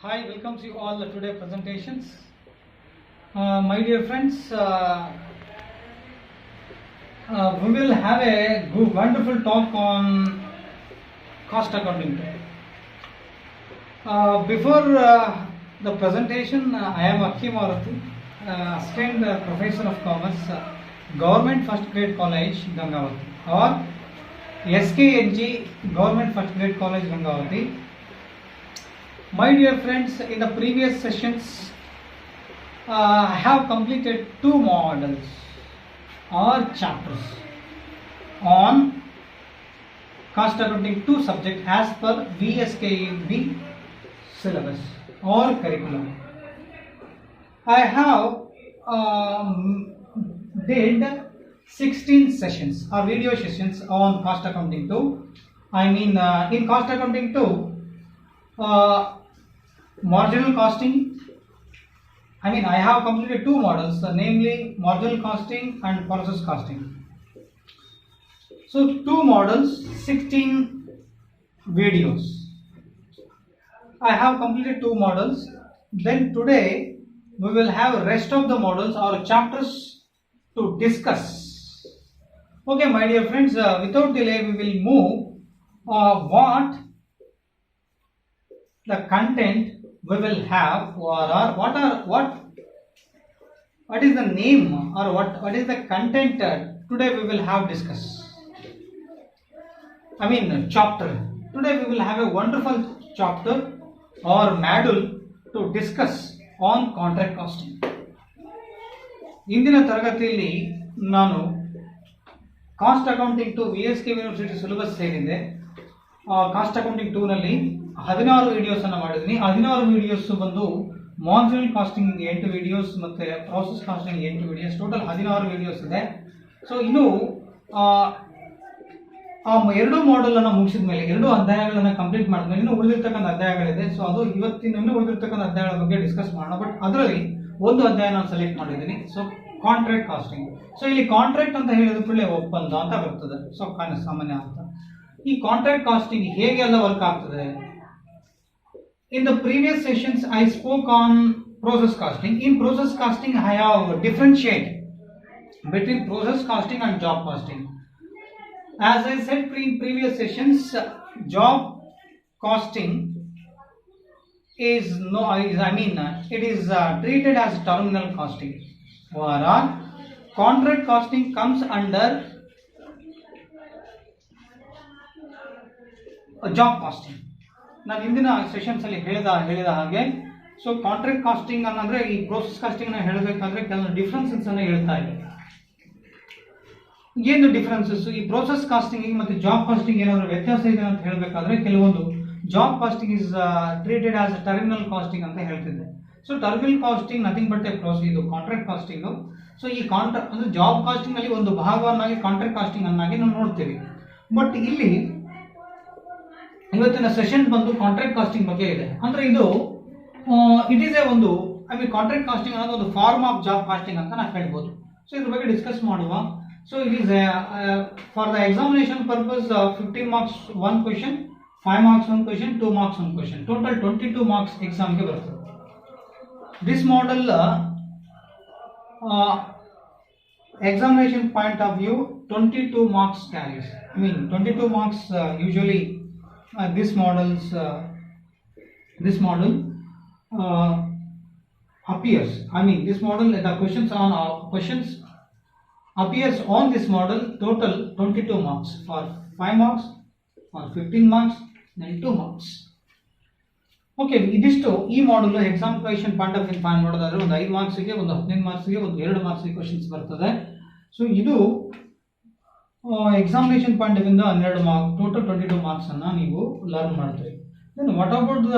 Hi, welcome to you all today presentations. My dear friends, we will have a wonderful talk on cost accounting. Before the presentation, I am Akim Aurathi, Assistant Professor of Commerce, Government First Grade College, Gangavati, or SKNG, Government First Grade College, Gangavati. My dear friends, in the previous sessions, I have completed 2 models or chapters on cost accounting 2 subject as per VSKEB syllabus or curriculum. I have did 16 sessions or video sessions on cost accounting 2. In cost accounting 2, marginal costing. I have completed 2 models, namely marginal costing and process costing. So 2 models, 16 videos. I have completed 2 models. Then today we will have rest of the models or chapters to discuss. Okay, my dear friends, without delay we will move what the content we will have, or what is the name, or what is the content today we will have discuss. Chapter. Today we will have a wonderful chapter or module to discuss on contract costing. ಇಂದಿನ ತರಗತಿಯಲ್ಲಿ ನಾನು cost accounting 2 VSK university syllabus ಸೇರಿದೆ. Cost accounting 2 ನಲ್ಲಿ 16 videos ಅನ್ನು ಮಾಡಿದ್ದೀನಿ. 16 videos ಬಂದು marginal costing 8 videos ಮತ್ತೆ process costing 8 videos, total 16 videos ಇದೆ. ಸೊ ಇನ್ನು ಆ 2 ಮಾಡೆಲ್ ಅನ್ನು ಮುಗಿಸಿದ ಮೇಲೆ 2 ಅಧ್ಯಾಯಗಳನ್ನ ಕಂಪ್ಲೀಟ್ ಮಾಡಿದ್ಮೇಲೆ ಇನ್ನು ಉಳಿದಿರ್ತಕ್ಕಂಥ ಅಧ್ಯಾಯಗಳಿದೆ. ಸೊ ಅದು ಇವತ್ತಿನ ಉಳಿದಿರ್ತಕ್ಕಂಥ ಅಧ್ಯಾಯಗಳ ಬಗ್ಗೆ ಡಿಸ್ಕಸ್ ಮಾಡೋಣ. ಬಟ್ ಅದರಲ್ಲಿ ಒಂದು ಅಧ್ಯಾಯ ನಾನು ಸೆಲೆಕ್ಟ್ ಮಾಡಿದ್ದೀನಿ. So contract costing. ಸೊ ಇಲ್ಲಿ ಕಾಂಟ್ರಾಕ್ಟ್ ಅಂತ ಹೇಳಿದ ಕೂಡಲೇ ಒಪ್ಪಂದ ಅಂತ ಬರ್ತದೆ. ಸೊ ಸಾಮಾನ್ಯ ಅಂತ ಈ ಕಾಂಟ್ರಾಕ್ಟ್ ಕಾಸ್ಟಿಂಗ್ ಹೇಗೆಲ್ಲ ವರ್ಕ್ ಆಗ್ತದೆ. In the previous sessions, I spoke on process costing. In process costing, I have differentiate between process costing and job costing. As I said in previous sessions, job costing is it is treated as terminal costing, whereas contract costing comes under job costing. ನಾನು ಹಿಂದಿನ sessions ಅಲ್ಲಿ ಹೇಳಿದ ಹಾಗೆ so contract casting ಅನ್ನಂದ್ರೆ ಈ process casting ನ ಹೇಳಬೇಕಾದ್ರೆ ಕೆಲವು differences ಅನ್ನ ಹೇಳ್ತಾ ಇದೆ. ಏನು ಡಿಫರೆನ್ಸಸ್ ಈ ಪ್ರೋಸೆಸ್ ಕಾಸ್ಟಿಂಗ್ ಮತ್ತೆ ಜಾಬ್ ಕಾಸ್ಟಿಂಗ್ ಏನಾದರೂ ವ್ಯತ್ಯಾಸ ಇದೆ ಅಂತ ಹೇಳಬೇಕಾದ್ರೆ ಕೆಲವೊಂದು job costing is treated as terminal costing ಅಂತ ಹೇಳ್ತಿದ್ದೆ. So terminal costing nothing but a process, ಇದು ಕಾಂಟ್ರಾಕ್ಟ್ ಕಾಸ್ಟಿಂಗ್. ಸೊ ಈ ಕಾಂಟ್ರಾಕ್ಟ್ ಅಂದ್ರೆ ಜಾಬ್ ಕಾಸ್ಟಿಂಗ್ ಅಲ್ಲಿ ಒಂದು ಭಾಗವನ್ನಾಗಿ ಕಾಂಟ್ರಾಕ್ಟ್ ಕಾಸ್ಟಿಂಗ್ ಅನ್ನಾಗಿ ನಾವು ನೋಡ್ತೀವಿ. ಬಟ್ ಇಲ್ಲಿ ಇವತ್ತಿನ ಸೆಷನ್ ಬಂದು ಕಾಂಟ್ರಾಕ್ಟ್ ಕಾಸ್ಟಿಂಗ್ ಬಗ್ಗೆ ಇದೆ. ಅಂದ್ರೆ ಇದು ಇಟ್ ಈಸ್ ಎ ಒಂದು ಕಾಂಟ್ರಾಕ್ಟ್ ಕಾಸ್ಟಿಂಗ್ ಅನ್ನೋದು ಒಂದು ಫಾರ್ಮ್ ಆಫ್ ಜಾಬ್ ಕಾಸ್ಟಿಂಗ್ ಅಂತ ನಾವು ಹೇಳ್ಬೋದು. ಸೊ ಇದ್ರ ಬಗ್ಗೆ ಡಿಸ್ಕಸ್ ಮಾಡುವ. So it is for the examination purpose 15 marks 1 question, 5 marks 1 question, 2 marks 1 question, total 22 marks ಎಕ್ಸಾಮ್ಗೆ ಬರ್ತದೆ. This model examination point of view 22 marks carries. 22 marks usually this model appears. This model, the questions appears on this model. Total 22 marks for 5 marks, for 15 marks and 2 marks. Okay, ಇದಿಷ್ಟು ಈ model exam question point of view find ಮಾಡೋದಾದ್ರೆ ಒಂದು 5 ಮಾರ್ಕ್ಸ್ಗೆ, ಒಂದು 15 ಮಾರ್ಕ್ಸ್ಗೆ, ಒಂದು 2 ಮಾರ್ಕ್ಸ್ಗೆ questions ಬರ್ತದೆ. ಸೊ ಇದು ಎಕ್ಸಾಮಿನೇಷನ್ ಪಾಯಿಂಟ್ ಆಫ್ ವ್ಯೂಯಿಂದ 12 ಮಾರ್ಕ್ಸ್, ಟೋಟಲ್ 22 ಮಾರ್ಕ್ಸ್ ಅನ್ನ ನೀವು ಲರ್ನ್ ಮಾಡ್ತೀರಿ. Then what about the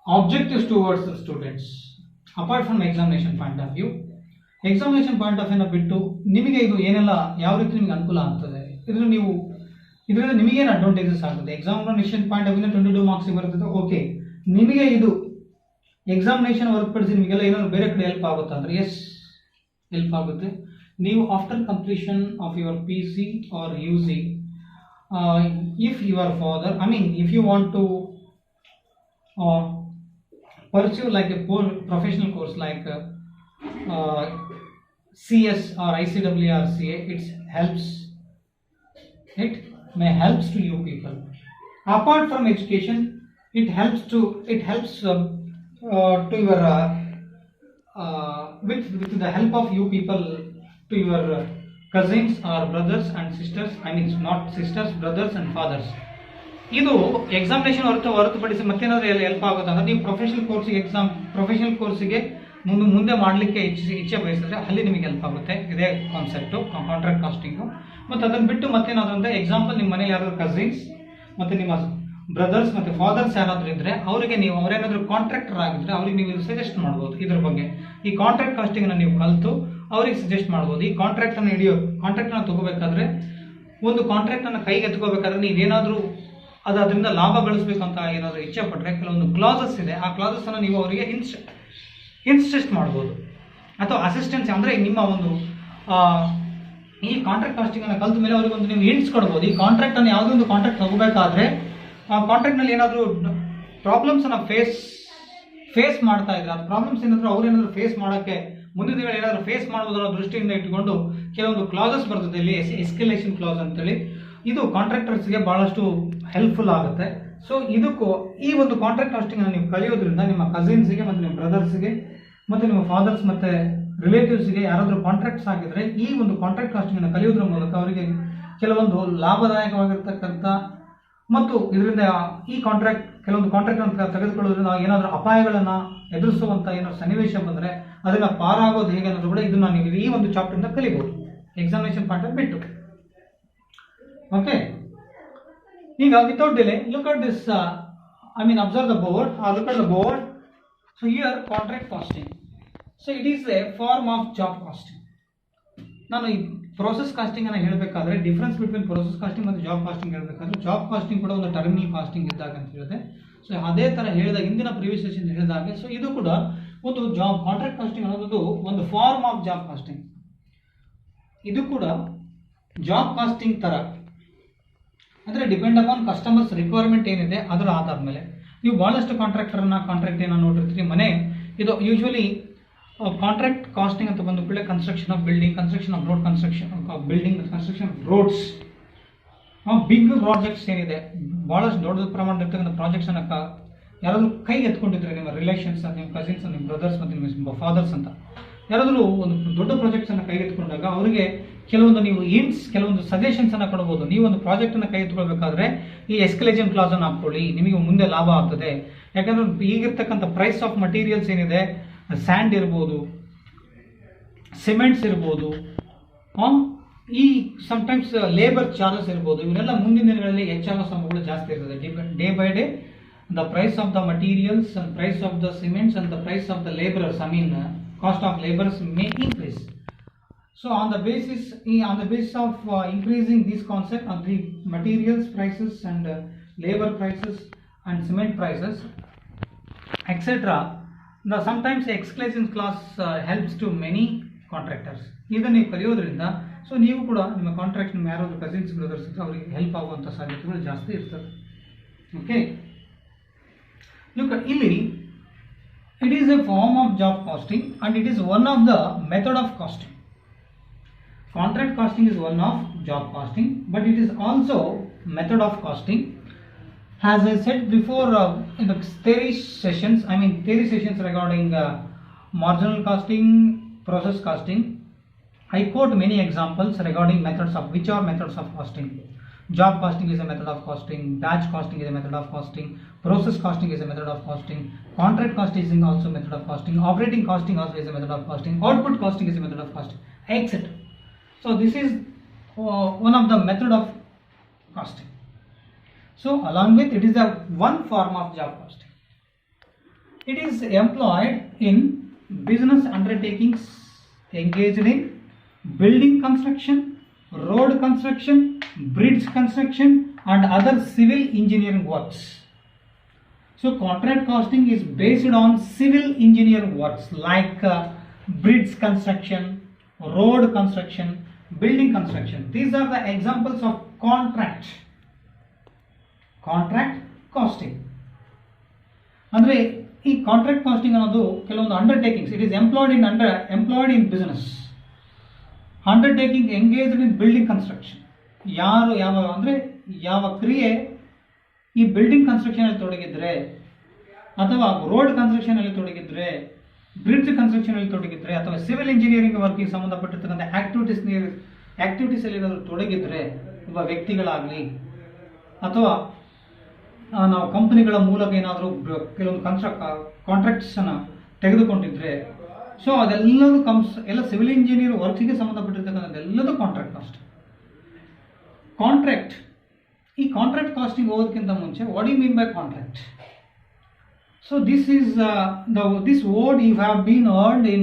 objectives towards the students apart from examination point of view. Examination point of ವ್ಯೂನ ಬಿಟ್ಟು ನಿಮಗೆ ಇದು ಏನೆಲ್ಲ ಯಾವ ರೀತಿ ನಿಮಗೆ ಅನುಕೂಲ ಆಗ್ತದೆ, ಇದರಿಂದ ನಿಮಗೇನು ಅಡ್ವಾಂಟೇಜಸ್ ಆಗುತ್ತೆ. ಎಕ್ಸಾಮಿನೇಷನ್ ಪಾಯಿಂಟ್ ಆಫ್ ವ್ಯೂನ 22 ಮಾರ್ಕ್ಸ್ ಬರ್ತದೆ. ಓಕೆ, ನಿಮಗೆ ಇದು ಎಕ್ಸಾಮಿನೇಷನ್ ಹೊರತುಪಡಿಸಿ ನಿಮಗೆಲ್ಲ ಏನಾದ್ರು ಬೇರೆ ಕಡೆ ಹೆಲ್ಪ್ ಆಗುತ್ತೆ ಅಂದ್ರೆ ಎಸ್, ಹೆಲ್ಪ್ ಆಗುತ್ತೆ. ನೀವು after completion of your PC or UG if your father, I mean, if you want to pursue like a professional course like CS or ICW or CA, it may helps to you people. Apart from education, it helps to your with the help of you people to your cousins or brothers and sisters, I mean not sisters, brothers and fathers. ಇದು examination ಹೊರತುಪಡಿಸಿ ಮತ್ತೇನಾದ್ರೂ help ಆಗುತ್ತೆ ಅಂದ್ರೆ ನೀವು professional ಕೋರ್ಸಿಗೆ ಮುಂದೆ ಮಾಡಲಿಕ್ಕೆ ಇಚ್ಛೆ ಬಯಸಿದ್ರೆ ಅಲ್ಲಿ ನಿಮಗೆ ಹೆಲ್ಪ್ ಆಗುತ್ತೆ. ಇದೇ ಕಾನ್ಸೆಪ್ಟು ಕಾಂಟ್ರಾಕ್ಟ್ ಕಾಸ್ಟಿಂಗು. ಮತ್ತು ಅದನ್ನು ಬಿಟ್ಟು ಮತ್ತೇನಾದ್ರು ಅಂದರೆ ಎಕ್ಸಾಂಪಲ್ ನಿಮ್ಮ ಮನೇಲಿ ಯಾರಾದ್ರೂ ಕಸಿನ್ಸ್ ಮತ್ತು ನಿಮ್ಮ ಬ್ರದರ್ಸ್ ಮತ್ತು ಫಾದರ್ಸ್ ಯಾರಾದರೂ ಇದ್ದರೆ ಅವರಿಗೆ ನೀವು ಅವರೇನಾದರೂ ಕಾಂಟ್ರಾಕ್ಟರ್ ಆಗಿದ್ರೆ ಅವ್ರಿಗೆ ನೀವು ಸಜೆಸ್ಟ್ ಮಾಡ್ಬೋದು. ಇದ್ರ ಬಗ್ಗೆ ಈ ಕಾಂಟ್ರಾಕ್ಟ್ ಕಾಸ್ಟಿಂಗನ್ನು ನೀವು ಕಲಿತು ಅವ್ರಿಗೆ ಸಜೆಸ್ಟ್ ಮಾಡ್ಬೋದು. ಈ ಕಾಂಟ್ರಾಕ್ಟನ್ನು ತಗೋಬೇಕಾದ್ರೆ ಒಂದು ಕಾಂಟ್ರಾಕ್ಟನ್ನು ಕೈಗೆ ಎತ್ಕೋಬೇಕಾದ್ರೆ ನೀವೇನಾದರೂ ಅದರಿಂದ ಲಾಭ ಗಳಿಸ್ಬೇಕಂತ ಏನಾದರೂ ಇಚ್ಛೆ ಪಟ್ಟರೆ ಕೆಲವೊಂದು ಕ್ಲಾಸಸ್ ಇದೆ. ಆ ಕ್ಲಾಸಸ್ಸನ್ನು ನೀವು ಅವರಿಗೆ ಇನ್ಸ್ಟ್ರಕ್ಟ್ ಮಾಡ್ಬೋದು. ಅಥವಾ ಅಸಿಸ್ಟೆನ್ಸ್ ಅಂದರೆ ನಿಮ್ಮ ಒಂದು ಈ ಕಾಂಟ್ರಾಕ್ಟ್ ಕಾಸ್ಟಿಂಗನ್ನು ಕಲಿತ ಮೇಲೆ ಅವ್ರಿಗೆ ಒಂದು ನೀವು ಹಿಂಟ್ಸ್ ಕೊಡ್ಬೋದು. ಈ ಕಾಂಟ್ರಾಕ್ಟನ್ನು ಯಾವುದೋ ಒಂದು ಕಾಂಟ್ರಾಕ್ಟ್ ತಗೋಬೇಕಾದ್ರೆ ಆ ಕಾಂಟ್ರಾಕ್ಟ್ನಲ್ಲಿ ಏನಾದರೂ ಪ್ರಾಬ್ಲಮ್ಸನ್ನು ಫೇಸ್ ಮಾಡ್ತಾ ಇದ್ರೆ ಆ ಪ್ರಾಬ್ಲಮ್ಸ್ ಏನಾದರೂ ಅವ್ರೇನಾದರೂ ಫೇಸ್ ಮಾಡೋಕ್ಕೆ ಮುಂದಿನ ದಿನ ಏನಾದರೂ ಫೇಸ್ ಮಾಡ್ಬೋದು ಅನ್ನೋ ದೃಷ್ಟಿಯಿಂದ ಇಟ್ಟುಕೊಂಡು ಕೆಲವೊಂದು ಕ್ಲಾಸಸ್ ಬರ್ತದೆ ಇಲ್ಲಿ, ಎಸ್ಕಲೇಷನ್ ಕ್ಲಾಸ್ ಅಂತೇಳಿ. ಇದು ಕಾಂಟ್ರಾಕ್ಟರ್ಸ್ಗೆ ಭಾಳಷ್ಟು ಹೆಲ್ಪ್ಫುಲ್ ಆಗುತ್ತೆ. ಸೊ ಇದಕ್ಕೂ ಈ ಒಂದು ಕಾಂಟ್ರಾಕ್ಟ್ ಕಾಸ್ಟಿಂಗನ್ನು ನೀವು ಕಲಿಯೋದ್ರಿಂದ ನಿಮ್ಮ ಕಸಿನ್ಸ್ಗೆ ಮತ್ತು ನಿಮ್ಮ ಬ್ರದರ್ಸ್ಗೆ ಮತ್ತು ನಿಮ್ಮ ಫಾದರ್ಸ್ ಮತ್ತು ರಿಲೇಟಿವ್ಸ್ಗೆ ಯಾರಾದರೂ ಕಾಂಟ್ರಾಕ್ಟ್ಸ್ ಆಗಿದ್ರೆ ಈ ಒಂದು ಕಾಂಟ್ರಾಕ್ಟ್ ಕಾಸ್ಟಿಂಗನ್ನು ಕಲಿಯೋದ್ರ ಮೂಲಕ ಅವರಿಗೆ ಕೆಲವೊಂದು ಲಾಭದಾಯಕವಾಗಿರ್ತಕ್ಕಂಥ ಮತ್ತು ಇದರಿಂದ ಕೆಲವೊಂದು ಕಾಂಟ್ರಾಕ್ಟ್ ತೆಗೆದುಕೊಳ್ಳೋದ್ರಿಂದ ಏನಾದರೂ ಅಪಾಯಗಳನ್ನು ಎದುರಿಸುವಂಥ ಏನಾದರೂ ಸನ್ನಿವೇಶ ಬಂದರೆ ಅದನ್ನು ಪಾರಾಗೋದು ಹೇಗೆ ಅನ್ನೋದು ಕೂಡ ಇದನ್ನು ನೀವು ಈ ಒಂದು ಚಾಪ್ಟರಿಂದ ಕಲಿಬೋದು ಎಕ್ಸಾಮಿನೇಷನ್ ಪಾರ್ಟ್ ಬಿಟ್ಟು. ಓಕೆ, ಈಗ without delay, look at this, observe the board or look at the board. So here contract costing. So it is a form of job costing. ನಾನು ಈ ಪ್ರೋಸೆಸ್ ಕಾಸ್ಟಿಂಗ್ ಅನ್ನು ಹೇಳಬೇಕಾದ್ರೆ ಡಿಫ್ರೆನ್ಸ್ ಬಿಟ್ವೀನ್ ಪ್ರೋಸೆಸ್ ಕಾಸ್ಟಿಂಗ್ ಮತ್ತು job casting ಹೇಳಬೇಕಾದ್ರೆ job casting ಕೂಡ ಒಂದು terminal casting ಇದ್ದಾಗ ಅಂತ ಹೇಳಿದೆ. ಸೊ ಅದೇ ಥರ ಹೇಳಿದಾಗ ಹಿಂದಿನ ಪ್ರಿವಿಯಸ್ ಸೆಷನ್ ಹೇಳಿದಾಗೆ ಸೊ ಇದು ಕೂಡ ಒಂದು ಕಾಂಟ್ರಾಕ್ಟ್ ಕಾಸ್ಟಿಂಗ್ ಅನ್ನೋದು ಒಂದು ಫಾರ್ಮ್ ಆಫ್ ಜಾಬ್ ಕಾಸ್ಟಿಂಗ್. ಇದು ಕೂಡ ಜಾಬ್ ಕಾಸ್ಟಿಂಗ್ ಥರ ಅಂದರೆ ಡಿಪೆಂಡ್ ಅಪಾನ್ ಕಸ್ಟಮರ್ಸ್ ರಿಕ್ವೈರ್ಮೆಂಟ್ ಏನಿದೆ ಅದರ ಆಧಾರದ ಮೇಲೆ ನೀವು ಭಾಳಷ್ಟು ಕಾಂಟ್ರಾಕ್ಟ್ ಏನೋ ನೋಡಿರ್ತೀರಿ. ಇದು ಯೂಶ್ವಲಿ ಕಾಂಟ್ರಾಕ್ಟ್ ಕಾಸ್ಟಿಂಗ್ ಅಂತ ಬಂದ ಕೂಡಲೇ construction of building, construction of road, construction of roads, big projects ಏನಿದೆ ಭಾಳಷ್ಟು ದೊಡ್ಡ ಪ್ರಮಾಣದ ಪ್ರಾಜೆಕ್ಟ್ಸನ್ನು ಯಾರಾದರೂ ಕೈ ಎತ್ಕೊಂಡಿದ್ರೆ ನಿಮ್ಮ ರಿಲೇಷನ್ಸ್, ನಿಮ್ಮ ಕಸಿನ್ಸ್, ನಿಮ್ಮ ಬ್ರದರ್ಸ್ ಮತ್ತು ನಿಮ್ಮ ಫಾದರ್ಸ್ ಅಂತ ಯಾರಾದರೂ ಒಂದು ದೊಡ್ಡ ಪ್ರಾಜೆಕ್ಟ್ಸನ್ನು ಕೈ ಎತ್ಕೊಂಡಾಗ ಅವರಿಗೆ ಕೆಲವೊಂದು ಸಜೆಷನ್ಸನ್ನು ಕೊಡ್ಬೋದು. ನೀವು ಒಂದು ಪ್ರಾಜೆಕ್ಟನ್ನು ಕೈ ಎತ್ಕೊಳ್ಬೇಕಾದ್ರೆ ಈ ಎಸ್ಕಲೇಷನ್ ಕ್ಲಾಸನ್ನು ಹಾಕ್ಕೊಳ್ಳಿ, ನಿಮಗೆ ಮುಂದೆ ಲಾಭ ಆಗ್ತದೆ. ಯಾಕಂದರೆ ಈಗಿರ್ತಕ್ಕಂಥ ಪ್ರೈಸ್ ಆಫ್ ಮಟೀರಿಯಲ್ಸ್ ಏನಿದೆ, ಸ್ಯಾಂಡ್ ಇರ್ಬೋದು, ಸಿಮೆಂಟ್ಸ್ ಇರ್ಬೋದು, ಈ ಸಮ್ಟೈಮ್ಸ್ ಲೇಬರ್ ಚಾರ್ಜಸ್ ಇರ್ಬೋದು, ಇವನ್ನೆಲ್ಲ ಮುಂದಿನ ದಿನಗಳಲ್ಲಿ ಹೆಚ್ಚಾಗೋ ಸಂಭವಗಳು ಜಾಸ್ತಿ ಇರ್ತದೆ. Day by day the price of the materials and price of the cements and the price of the labourers, cost of laborers may increase. So on the basis of increasing these concept of the materials prices and labor prices and cement prices etc, sometimes exclusion clause helps to many contractors. ಇದನ್ನು ನೀವು ಕಲಿಯೋದ್ರಿಂದ so ನೀವು ಕೂಡ ನಿಮ್ಮ contract ನಿಮ್ಮ ಯಾರಾದರೂ cousins brothers ಇದ್ದರೆ ಅವರಿಗೆ ಹೆಲ್ಪ್ ಆಗುವಂಥ ಸಾಧ್ಯತೆಗಳು ಜಾಸ್ತಿ ಇರ್ತದೆ. ಓಕೆ, ಇಲ್ಲಿ it is a form of job costing and it is one of the method of costing. Contract costing is one of job costing, but it is also method of costing. As I said before in the theory sessions regarding marginal costing, process costing, I quote many examples regarding methods of costing. Job costing is a method of costing, batch costing is a method of costing, process costing is a method of costing, contract costing is also a method of costing, operating costing also is a method of costing, output costing is a method of costing, etc. So this is one of the method of costing. So along with it is a one form of job costing. It is employed in business undertakings engaged in building construction, road construction, bridge construction and other civil engineering works. So contract costing is based on civil engineering works like bridge construction, road construction, building construction. These are the examples of contract contract costing. ಅಂದರೆ ಈ contract costing ಅನ್ನೋದು ಕೆಲವೊಂದು undertakings. It is employed in business. Undertaking engaged in building construction. ಯಾವ ಕ್ರಿಯೆ ಈ building ಕನ್ಸ್ಟ್ರಕ್ಷನಲ್ಲಿ ತೊಡಗಿದ್ರೆ, ಅಥವಾ road ಕನ್ಸ್ಟ್ರಕ್ಷನಲ್ಲಿ ತೊಡಗಿದ್ರೆ, bridge ಕನ್ಸ್ಟ್ರಕ್ಷನಲ್ಲಿ ತೊಡಗಿದ್ರೆ, ಅಥವಾ civil engineering ವರ್ಕಿಗೆ ಸಂಬಂಧಪಟ್ಟಿರ್ತಕ್ಕಂಥ ಆಕ್ಟಿವಿಟೀಸಲ್ಲಿ ಏನಾದರೂ ತೊಡಗಿದ್ರೆ, ಒಬ್ಬ ವ್ಯಕ್ತಿಗಳಾಗಲಿ ಅಥವಾ ನಾವು ಕಂಪನಿಗಳ ಮೂಲಕ ಏನಾದರೂ ಕೆಲವೊಂದು ಕಾಂಟ್ರಾಕ್ಟ್ಸನ್ನು ತೆಗೆದುಕೊಂಡಿದ್ರೆ, ಸೊ ಅದೆಲ್ಲದೂ ಎಲ್ಲ ಸಿವಿಲ್ ಇಂಜಿನಿಯರ್ ವರ್ಕಿಗೆ ಸಂಬಂಧಪಟ್ಟಿರ್ತಕ್ಕಂಥದ್ದೆಲ್ಲದೂ ಕಾಂಟ್ರಾಕ್ಟ್ ಕಾಸ್ಟ್. ಈ ಕಾಂಟ್ರಾಕ್ಟ್ ಕಾಸ್ಟಿಂಗ್ ಹೋಗೋದಕ್ಕಿಂತ ಮುಂಚೆ what you mean by contract? So this word you have been earned in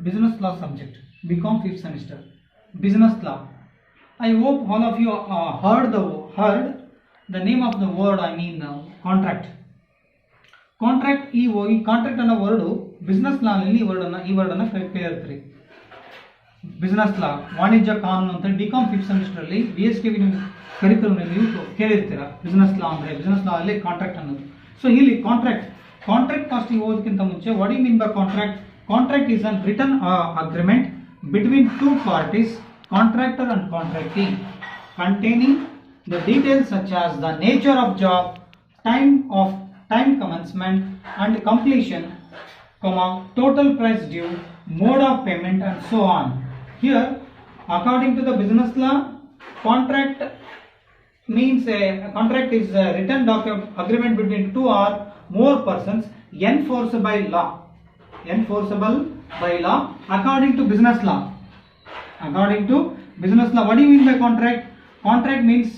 business law subject, BCom 5th semester, business law. I hope all of you heard the name of the word, I mean contract. ಈ contract ಅನ್ನೋ word business ಲಾನಲ್ಲಿ ಈ ವರ್ಡನ್ನು ಕೇಳಿರ್ತೀರಿ. Business ಲಾ, ವಾಣಿಜ್ಯ ಕಾನೂನು ಅಂತ BCom 5th semester ಅಲ್ಲಿ BSK ಕರಿಕ್ಯುಲಮ್ನಲ್ಲಿ ಕೇಳಿರ್ತೀರ. Business ಲಾ ಅಂದರೆ business ಲಾ ಅಲ್ಲಿ contract ಅನ್ನೋದು. ಸೊ ಇಲ್ಲಿ ಕಾಂಟ್ರಾಕ್ಟ್ ಕಾಸ್ಟಿಂಗ್ ಹೋಗೋದಕ್ಕಿಂತ ಮುಂಚೆ what you mean by contract? Contract is an written agreement between two parties, contractor and contractee, containing the details such as the nature of job, time commencement and completion, total price due, mode of payment and so on. Here, according to the business law, contract means a contract is a written agreement between two or more persons enforceable by law. According to business law, what do you mean by contract? Contract means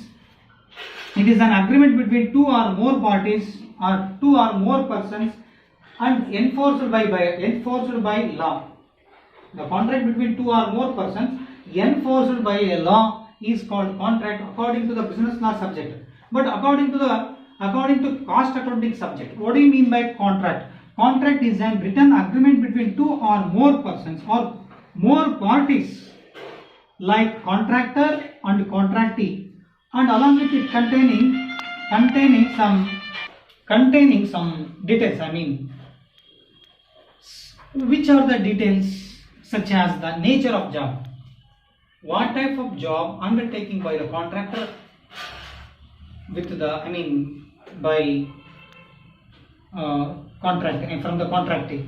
it is an agreement between two or more parties or two or more persons and enforced by law. The contract between two or more persons enforced by a law is called contract according to the business law subject. But according to cost accounting subject, what do you mean by contract? Contract is an written agreement between two or more persons or more parties, like contractor and contractee, and along with it containing some details. I mean, which are the details? Such as the nature of job, what type of job undertaking by the contractor by contracting from the contracting.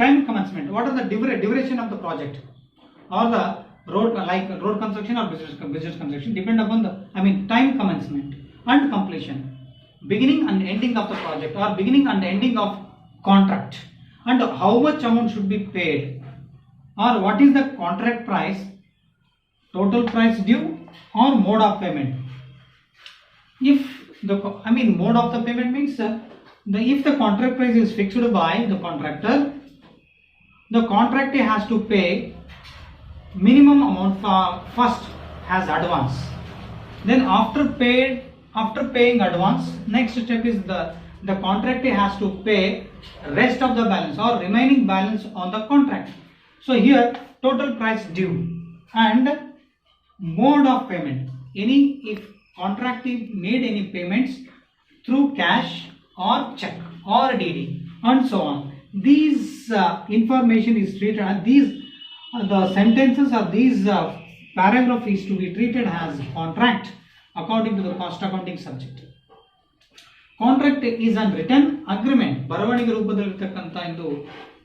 Time commencement, what are the duration of the project, or the road construction or business construction, depend upon the time commencement and completion, beginning and ending of the project or beginning and ending of contract, and how much amount should be paid, or what is the contract price, total price due, or mode of payment. If the mode of the payment means if the contract price is fixed by the contractor, the contractor has to pay minimum amount first as advance. Then after paying advance, next step is the contractor has to pay rest of the balance or remaining balance on the contract. So here total price due and mode of payment. If contractor made any payments through cash or check or DD and so on, these information is treated, and the sentences of these paragraph is to be treated as contract according to the cost accounting subject. Contract is an written agreement, ಬರವಣಿಗೆ ರೂಪದಲ್ಲಿರತಕ್ಕಂಥ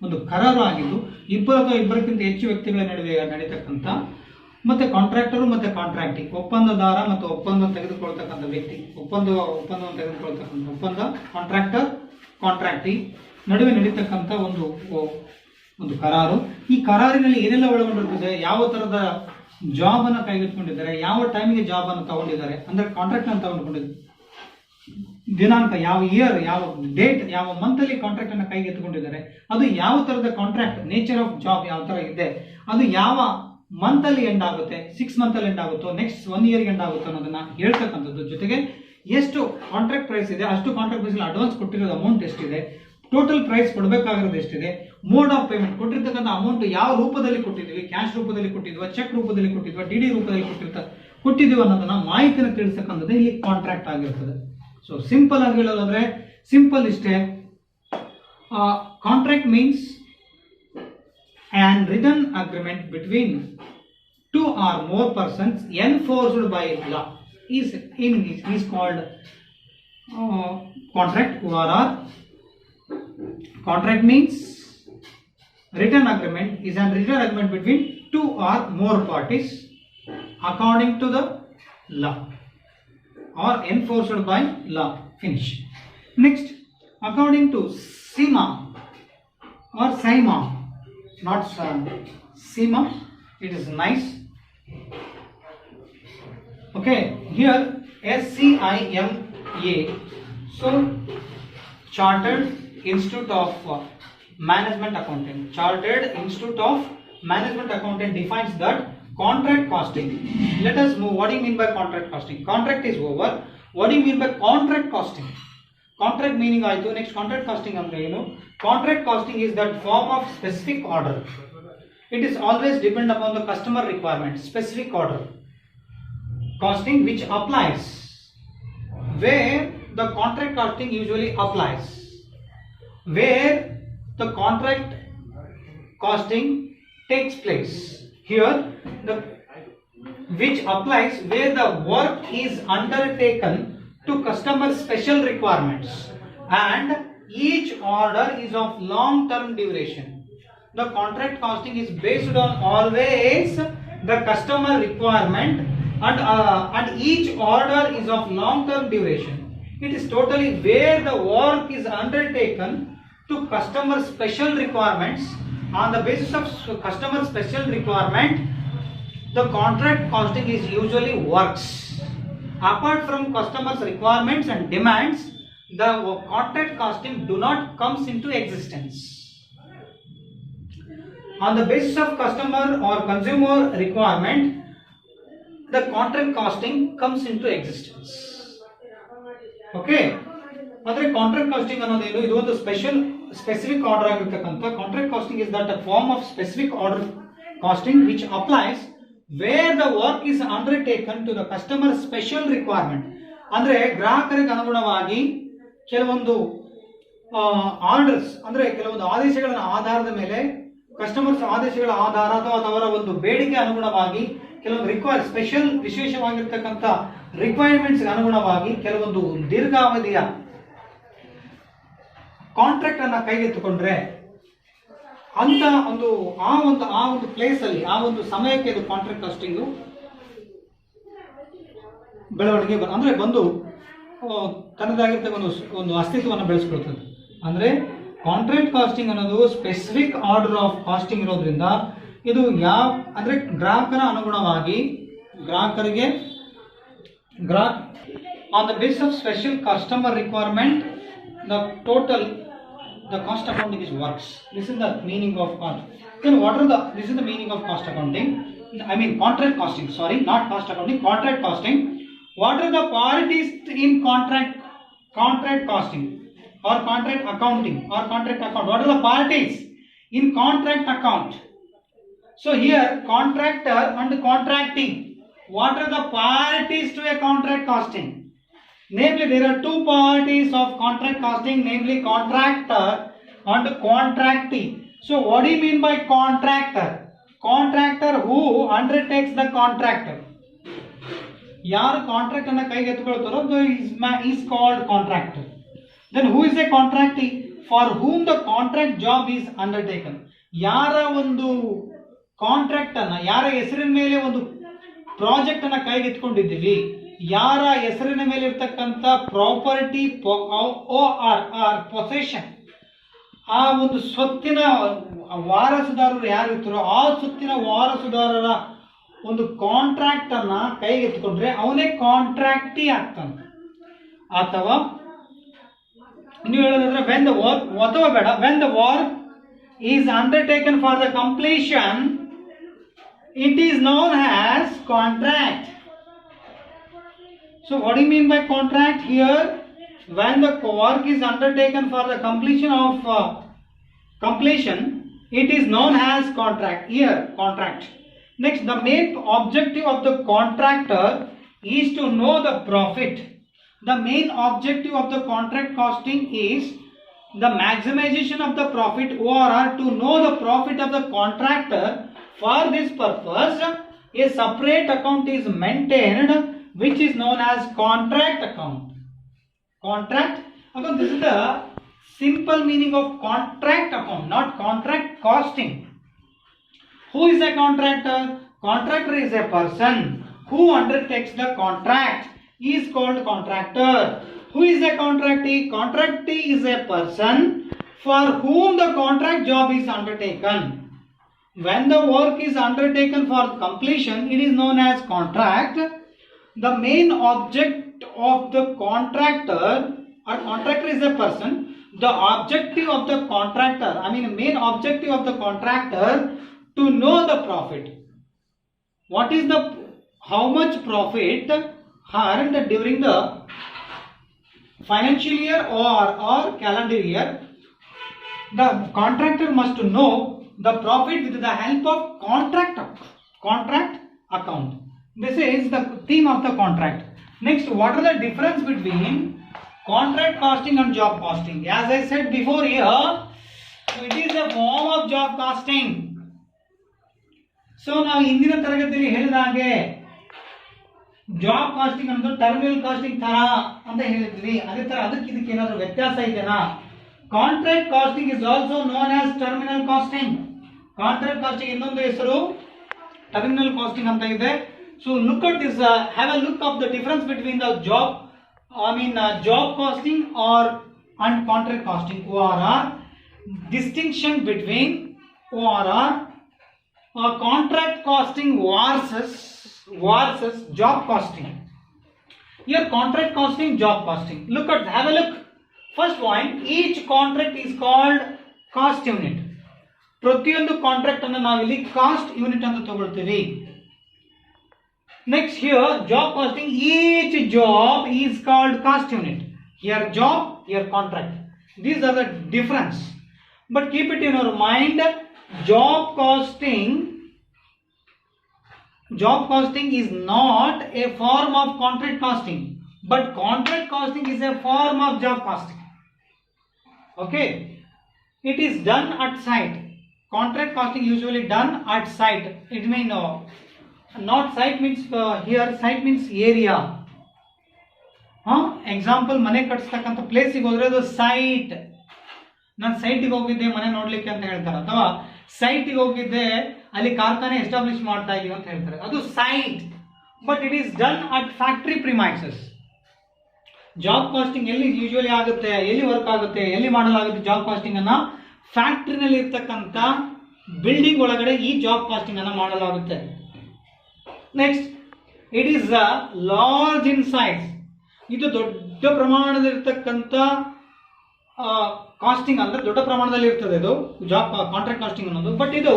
ಒಂದು ಕರಾರು ಆಗಿದ್ದು ಇಬ್ಬರು ಅಥವಾ ಇಬ್ಬರಿಗಿಂತ ಹೆಚ್ಚು ವ್ಯಕ್ತಿಗಳ ನಡುವೆ ನಡೀತಕ್ಕಂಥ, ಮತ್ತೆ ಕಾಂಟ್ರಾಕ್ಟರು ಮತ್ತೆ ಕಾಂಟ್ರಾಕ್ಟಿ, ಒಪ್ಪಂದದಾರ ಮತ್ತು ಒಪ್ಪಂದ ತೆಗೆದುಕೊಳ್ತಕ್ಕಂಥ ವ್ಯಕ್ತಿ, ಒಪ್ಪಂದವನ್ನು ತೆಗೆದುಕೊಳ್ತಕ್ಕಂಥ ಒಪ್ಪಂದ ಕಾಂಟ್ರಾಕ್ಟರ್ ಕಾಂಟ್ರಾಕ್ಟಿ ನಡುವೆ ನಡೀತಕ್ಕಂಥ ಒಂದು ಕರಾರು. ಈ ಕರಾರಿನಲ್ಲಿ ಏನೆಲ್ಲ ಒಳಗೊಂಡಿರ್ತದೆ, ಯಾವ ತರದ ಜಾಬ್ ಅನ್ನು ಕೈಗೆತ್ತಿಕೊಂಡಿದ್ದಾರೆ, ಯಾವ ಟೈಮಿಗೆ ಜಾಬ್ ಅನ್ನು ತಗೊಂಡಿದ್ದಾರೆ, ಅಂದ್ರೆ ಕಾಂಟ್ರಾಕ್ಟ್ ಅನ್ನು ತಗೊಂಡಿದ್ದಾರೆ, ದಿನಾಂಕ, ಯಾವ ಇಯರ್, ಯಾವ ಡೇಟ್, ಯಾವ ಮಂತ್ ಅಲ್ಲಿ ಕಾಂಟ್ರಾಕ್ಟ್ ಅನ್ನು ಕೈಗೆತ್ತಿಕೊಂಡಿದ್ದಾರೆ, ಅದು ಯಾವ ತರದ ಕಾಂಟ್ರಾಕ್ಟ್, ನೇಚರ್ ಆಫ್ ಜಾಬ್ ಯಾವ ತರ ಇದೆ, ಅದು ಯಾವ ಮಂತ್ ಅಲ್ಲಿ ಎಂಡ್ ಆಗುತ್ತೆ, 6 ಮಂತ್ ಅಲ್ಲಿ ಎಂಡ್ ಆಗುತ್ತೋ, ನೆಕ್ಸ್ಟ್ 1 ಇಯರ್ ಎಂಡ್ ಆಗುತ್ತೋ ಅನ್ನೋದನ್ನ ಹೇಳ್ತಕ್ಕಂಥದ್ದು. ಜೊತೆಗೆ ಎಷ್ಟು ಕಾಂಟ್ರಾಕ್ಟ್ ಪ್ರೈಸ್ ಇದೆ, ಅಷ್ಟು ಕಾಂಟ್ರಾಕ್ಟ್ ಪ್ರೈಸ್ ಅಡ್ವಾನ್ಸ್ ಕೊಟ್ಟಿರೋದು ಅಮೌಂಟ್ ಎಷ್ಟಿದೆ, ಟೋಟಲ್ ಪ್ರೈಸ್ ಕೊಡಬೇಕಾಗಿರೋದು ಎಷ್ಟಿದೆ, ಮೋಡ್ ಆಫ್ ಪೇಮೆಂಟ್, ಕೊಟ್ಟಿರ್ತಕ್ಕಂಥ ಅಮೌಂಟ್ ಯಾವ ರೂಪದಲ್ಲಿ ಕೊಟ್ಟಿದ್ವಿ, ಕ್ಯಾಶ್ ರೂಪದಲ್ಲಿ ಕೊಟ್ಟಿದ್ವಾ, ಚೆಕ್ ರೂಪದಲ್ಲಿ ಕೊಟ್ಟಿದ್ವಾ, ಡಿ ರೂಪದಲ್ಲಿ ಕೊಟ್ಟಿದ್ದೀವಿ ಅನ್ನೋದನ್ನ ಮಾಹಿತಿನ ತಿಳಿಸಕ್ಕಂಥದ್ದು ಇಲ್ಲಿ ಕಾಂಟ್ರಾಕ್ಟ್ ಆಗಿರ್ತದೆ. ಸೊ ಸಿಂಪಲ್ ಆಗಿ ಹೇಳೋದಾದ್ರೆ ಸಿಂಪಲ್ ಇಷ್ಟೇ. Contract means an written agreement between two or more persons enforced by law is in English is called contract. ORR. Contract means written agreement is an written agreement between two or more parties according to the law or enforced by law. Finish. Next, according to SEMA or SIMA, not SEMA, it is nice. Okay, here SCIMA, so Chartered Institute of Management Accounting. Chartered Institute of Management Accounting defines that contract costing. Let us move. What do you mean by contract costing? Contract is over. What do you mean by contract costing? Contract meaning ಆಯಿತು. Next, contract costing ಅಂದ್ರೆ ಏನು? Contract costing is that form of specific order. It is always depend upon the customer requirement. Specific order costing which applies where the contract costing usually applies, where the contract costing takes place. Here the which applies where the work is undertaken to customer special requirements and each order is of long term duration. The contract costing is based on always the customer requirement and each order is of long term duration. It is totally where the work is undertaken to customer special requirements. On the basis of customer special requirement, the contract costing is usually works. Apart from customers requirements and demands, the contract costing do not comes into existence. On the basis of customer or consumer requirement, the contract costing comes into existence. Okay, ಆದರೆ contract costing ಅನ್ನೋದೇನು? ಇದು ಒಂದು specific order ಆಗಿರ್ತಕ್ಕಂಥ contract costing is that a form of specific order costing which applies where the work is undertaken to the customer special requirement. ಅಂದ್ರೆ ಗ್ರಾಹಕರಿಗೆ ಅನುಗುಣವಾಗಿ ಕೆಲವೊಂದು orders ಅಂದ್ರೆ ಕೆಲವೊಂದು ಆದೇಶಗಳ ಆಧಾರದ ಮೇಲೆ ಕಸ್ಟಮರ್ಸ್ ಆದೇಶಗಳ ಆಧಾರ ಅಥವಾ ಅವರ ಒಂದು ಬೇಡಿಕೆ ಅನುಗುಣವಾಗಿ ಕೆಲವೊಂದು ಸ್ಪೆಷಲ್ ವಿಶೇಷವಾಗಿರ್ತಕ್ಕಂಥ ರಿಕ್ವೈರ್ಮೆಂಟ್ಸ್ ಅನುಗುಣವಾಗಿ ಕೆಲವೊಂದು ದೀರ್ಘಾವಧಿಯ ಕಾಂಟ್ರಾಕ್ಟ್ ಅನ್ನ ಕೈಗೆತ್ತಿಕೊಂಡ್ರೆ ಅಂತ ಆ ಒಂದು ಪ್ಲೇಸ್ ಅಲ್ಲಿ ಆ ಒಂದು ಸಮಯಕ್ಕೆ ಇದು ಕಾಂಟ್ರಾಕ್ಟ್ ಕಾಸ್ಟಿಂಗ್ ಬೆಳವಣಿಗೆ ಅಂದ್ರೆ ಬಂದು ತನ್ನದಾಗಿರ್ತಕ್ಕಂಥ ಒಂದು ಅಸ್ತಿತ್ವವನ್ನು ಬೆಳೆಸ್ಕೊಳ್ತದೆ. ಅಂದ್ರೆ ಕಾಂಟ್ರಾಕ್ಟ್ ಕಾಸ್ಟಿಂಗ್ ಅನ್ನೋದು ಸ್ಪೆಸಿಫಿಕ್ ಆರ್ಡರ್ ಆಫ್ ಕಾಸ್ಟಿಂಗ್ ಇರೋದ್ರಿಂದ ಇದು ಅಂದ್ರೆ ಗ್ರಾಹಕರ ಅನುಗುಣವಾಗಿ ಗ್ರಾಹಕರಿಗೆ on the basis of special customer requirement the cost accounting is works. This is the meaning of cost. Then this is the meaning of cost accounting. I mean contract costing, sorry, not cost accounting, contract costing. What are the parties in contract costing or contract accounting or contract account? What are the parties in contract account? So here contractor and contracting. What are the parties to a contract costing? Namely, there are two parties of contract costing, namely contractor and contractee. So what do you mean by contractor? Contractor who undertakes the contractor. ಯಾರು contract ಅನ್ನ ಕೈಗೆತ್ತಿಕೊಳ್ತಾರೋ is called contractor. Then who is a contractee? For whom the contract job is undertaken. ಯಾರ ಒಂದು contract ಅನ್ನ ಯಾರ ಹೆಸರಿನ ಮೇಲೆ ಒಂದು project ಅನ್ನ ಕೈಗೆತ್ತಿಕೊಂಡಿದ್ದೀವಿ, ಯಾರ ಹೆಸರಿನ ಮೇಲೆ ಇರ್ತಕ್ಕಂಥ ಪ್ರಾಪರ್ಟಿ ಪೊಸೆಷನ್ ಆ ಒಂದು ಸ್ವತ್ತಿನ ವಾರಸುದಾರರು ಯಾರು ಇರ್ತಾರೋ ಆ ಸ್ವತ್ತಿನ ವಾರಸುದಾರರ ಒಂದು ಕಾಂಟ್ರಾಕ್ಟ್ ಅನ್ನ ಕೈಗೆತ್ತಿಕೊಂಡ್ರೆ ಅವನೇ ಕಾಂಟ್ರಾಕ್ಟಿ ಆಗ್ತಾನೆ. ಅಥವಾ ಇನ್ನು ಹೇಳೋದಾದ್ರೆ when the work is undertaken for the completion it is known as contract. So what do you mean by contract? Here when the work is undertaken for the completion it is known as contract. Here contract Next, the main objective of the contractor is to know the profit. The main objective of the contract costing is the maximization of the profit, or to know the profit of the contractor. For this purpose, a separate account is maintained which is known as contract account. Contract account, this is the simple meaning of contract account, not contract costing. Who is a contractor? Contractor is a person who undertakes the contract. He is called contractor. Who is a contractee? Contractee is a person for whom the contract job is undertaken. When the work is undertaken for completion, it is known as contract. The main object of the contractor, or contractor is a person. The objective of the contractor, main objective of the contractor, to know the profit. What is the, how much profit earned during the financial year or calendar year. The contractor must know the profit with the help of contract account. This is the theme of the contract. Next, what are the difference between contract costing and job costing? As I said before here, it is a form of job costing. So ನಾವು ಇಂದಿನ ತರಗತಿಯಲ್ಲಿ ಹೇಳಿದ ಹಾಗೆ job casting ಅನ್ನೋದು terminal casting ತರ ಅಂತ ಹೇಳಿದ್ವಿ. ಅದೇ ತರ ಅದಕ್ಕೆ ಇದಕ್ಕೆ ಏನಾದರೂ ವ್ಯತ್ಯಾಸ ಇದೆನಾ? Contract costing is also known as terminal costing. Contract costing ಇನ್ನೊಂದು ಹೆಸರು ಟರ್ಮಿನಲ್ ಕಾಸ್ಟಿಂಗ್ ಅಂತ ಇದೆ. So look at this, have a look of the difference between the job costing or and contract costing, ORR. Distinction between ORR, contract costing versus job costing. Here contract costing, job costing. Look at, have a look. First point, each contract is called cost unit. ಪ್ರತಿಯೊಂದು contract ಅನ್ನು ನಾವು ಇಲ್ಲಿ cost unit ಅಂತ ತಗೊಳ್ತೀವಿ. Next, here job costing, each job is called cost unit. Here job, here contract. These are the difference. But keep it in your mind, job costing is not a form of contract costing, but contract costing is a form of job costing. Okay, it is done at site. Contract costing usually done at site. It means not site means here site means area. Example, ಮನೆ ಕಟ್ಸ್ತಕ್ಕಂಥ ಪ್ಲೇಸಿಗೆ ಹೋದ್ರೆ ಅದು site. ನಾನು ಸೈಟಿಗೆ ಹೋಗಿದ್ದೆ ಮನೆ ನೋಡ್ಲಿಕ್ಕೆ ಅಂತ ಹೇಳ್ತಾರೆ, ಅಥವಾ ಸೈಟಿಗೆ ಹೋಗಿದ್ದೆ ಅಲ್ಲಿ ಕಾರ್ಖಾನೆ ಎಸ್ಟಾಬ್ಲಿಷ್ ಮಾಡ್ತಾ ಇದೀವಿ ಅಂತ ಹೇಳ್ತಾರೆ, ಅದು site. But it is done at factory premises. Job costing ಎಲ್ಲಿ ಯೂಶುವಲಿ ಆಗುತ್ತೆ, ಎಲ್ಲಿ ವರ್ಕ್ ಆಗುತ್ತೆ, ಎಲ್ಲಿ ಮಾಡಲಾಗುತ್ತೆ ಜಾಬ್ ಕಾಸ್ಟಿಂಗ್ ಅನ್ನ? ಫ್ಯಾಕ್ಟರಿನಲ್ಲಿ ಇರ್ತಕ್ಕಂಥ ಬಿಲ್ಡಿಂಗ್ ಒಳಗಡೆ ಈ ಜಾಬ್ ಕಾಸ್ಟಿಂಗ್ ಅನ್ನ ಮಾಡಲಾಗುತ್ತೆ. Next, it is large in size. ಇದು ದೊಡ್ಡ ಪ್ರಮಾಣದಲ್ಲಿರ್ತಕ್ಕಂಥ ಕಾಸ್ಟಿಂಗ್ ಅಂದ್ರೆ ದೊಡ್ಡ ಪ್ರಮಾಣದಲ್ಲಿ ಇರ್ತದೆ ಇದು ಜಾಬ್ ಕಾಂಟ್ರಾಕ್ಟ್ ಕಾಸ್ಟಿಂಗ್ ಅನ್ನೋದು. ಬಟ್ ಇದು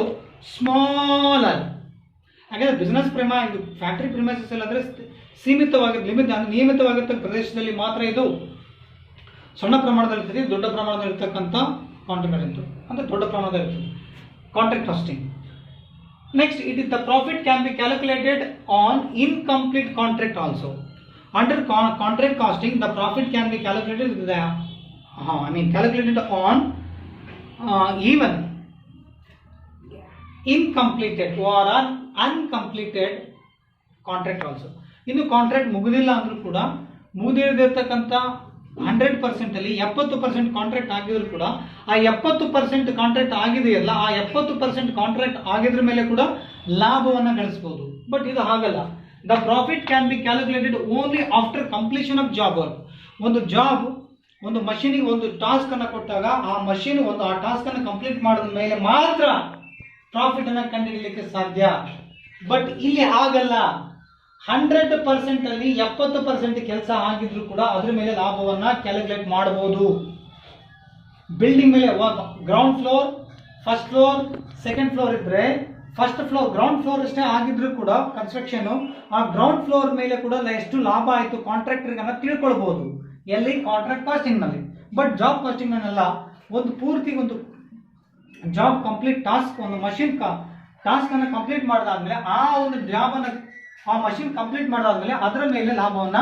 ಸ್ಮಾಲರ್. ಹಾಗಾದ್ರೆ ಬಿಸ್ನೆಸ್ ಇದು ಫ್ಯಾಕ್ಟರಿ ಪ್ರಿಮೈಸಸ್ ಅಲ್ಲಾದ್ರೆ ನಿಯಮಿತವಾಗಿರ್ತಕ್ಕ ಪ್ರದೇಶದಲ್ಲಿ ಮಾತ್ರ ಇದು ಸಣ್ಣ ಪ್ರಮಾಣದಲ್ಲಿ ಇರ್ತದೆ. ದೊಡ್ಡ ಪ್ರಮಾಣದಲ್ಲಿ ಇರ್ತಕ್ಕಂಥ ಕಾಂಟ್ರಾಕ್ಟ್ ಅಂದ್ರೆ ದೊಡ್ಡ ಪ್ರಮಾಣದಲ್ಲಿ ಇರ್ತದೆ contract costing. Next, it is the profit can be calculated on incomplete contract also. Under contract costing, the profit can be calculated with the calculated on even incompleted or uncompleted contract also. ಇನ್ನು contract ಮುಗಿದಿಲ್ಲ ಅಂದ್ರೂ ಕೂಡ, ಮುಗಿದಿರತಕ್ಕಂಥ 100% ಅಲ್ಲಿ 70% contract ಆಗಿದ್ರು ಕೂಡ ಆ 70% contract ಆಗಿದೆಯಲ್ಲ, ಆ 70% contract ಆಗಿದ್ರ ಮೇಲೆ ಕೂಡ ಲಾಭವನ್ನು ಗಳಿಸಬಹುದು. ಬಟ್ ಇದು ಹಾಗಲ್ಲ. The profit can be calculated only after completion of job work. ಒಂದು ಮಷೀನಿಗೆ ಒಂದು ಟಾಸ್ಕ್ ಅನ್ನು ಕೊಟ್ಟಾಗ ಆ ಮಷೀನ್ ಆ ಟಾಸ್ಕ್ ಅನ್ನು ಕಂಪ್ಲೀಟ್ ಮಾಡಿದ ಮೇಲೆ ಮಾತ್ರ ಪ್ರಾಫಿಟ್ ಅನ್ನು ಕಂಡುಹಿಡಿಯಲಿಕ್ಕೆ ಸಾಧ್ಯ. ಬಟ್ ಇಲ್ಲಿ ಆಗಲ್ಲ. 100% ಅಲ್ಲಿ 70% ಕೆಲಸ ಆಗಿದ್ರು ಕೂಡ ಅದ್ರ ಮೇಲೆ ಲಾಭವನ್ನ ಕ್ಯಾಲ್ಕುಲೇಟ್ ಮಾಡಬಹುದು. ಬಿಲ್ಡಿಂಗ್ ಮೇಲೆ ground floor, first floor, second floor ಇದ್ರೆ ಫಸ್ಟ್ ಫ್ಲೋರ್ ಗ್ರೌಂಡ್ ಫ್ಲೋರ್ ಅಷ್ಟೇ ಆಗಿದ್ರು ಕೂಡ ಕನ್ಸ್ಟ್ರಕ್ಷನ್, ಆ ಗ್ರೌಂಡ್ ಫ್ಲೋರ್ ಮೇಲೆ ಕೂಡ ಎಷ್ಟು ಲಾಭ ಆಯಿತು ಕಾಂಟ್ರಾಕ್ಟರ್ಗೆ ಅನ್ನ ತಿಳ್ಕೊಳ್ಬಹುದು. ಎಲ್ಲಿ? ಕಾಂಟ್ರಾಕ್ಟ್ ಕಾಸ್ಟಿಂಗ್ ನಲ್ಲಿ. ಬಟ್ ಜಾಬ್ ಕಾಸ್ಟಿಂಗ್ ಅನ್ನಲ್ಲ. ಒಂದು ಜಾಬ್ ಕಂಪ್ಲೀಟ್ ಟಾಸ್ಕ್, ಒಂದು ಮಷಿನ್ ಟಾಸ್ಕ್ ಅನ್ನು ಕಂಪ್ಲೀಟ್ ಮಾಡಿದಾದ್ಮೇಲೆ ಆ ಒಂದು ಜಾಬ್ ಅನ್ನ ಆ ಮಷಿನ್ ಕಂಪ್ಲೀಟ್ ಮಾಡಿದಾದ್ಮೇಲೆ ಅದರ ಮೇಲೆ ಲಾಭವನ್ನ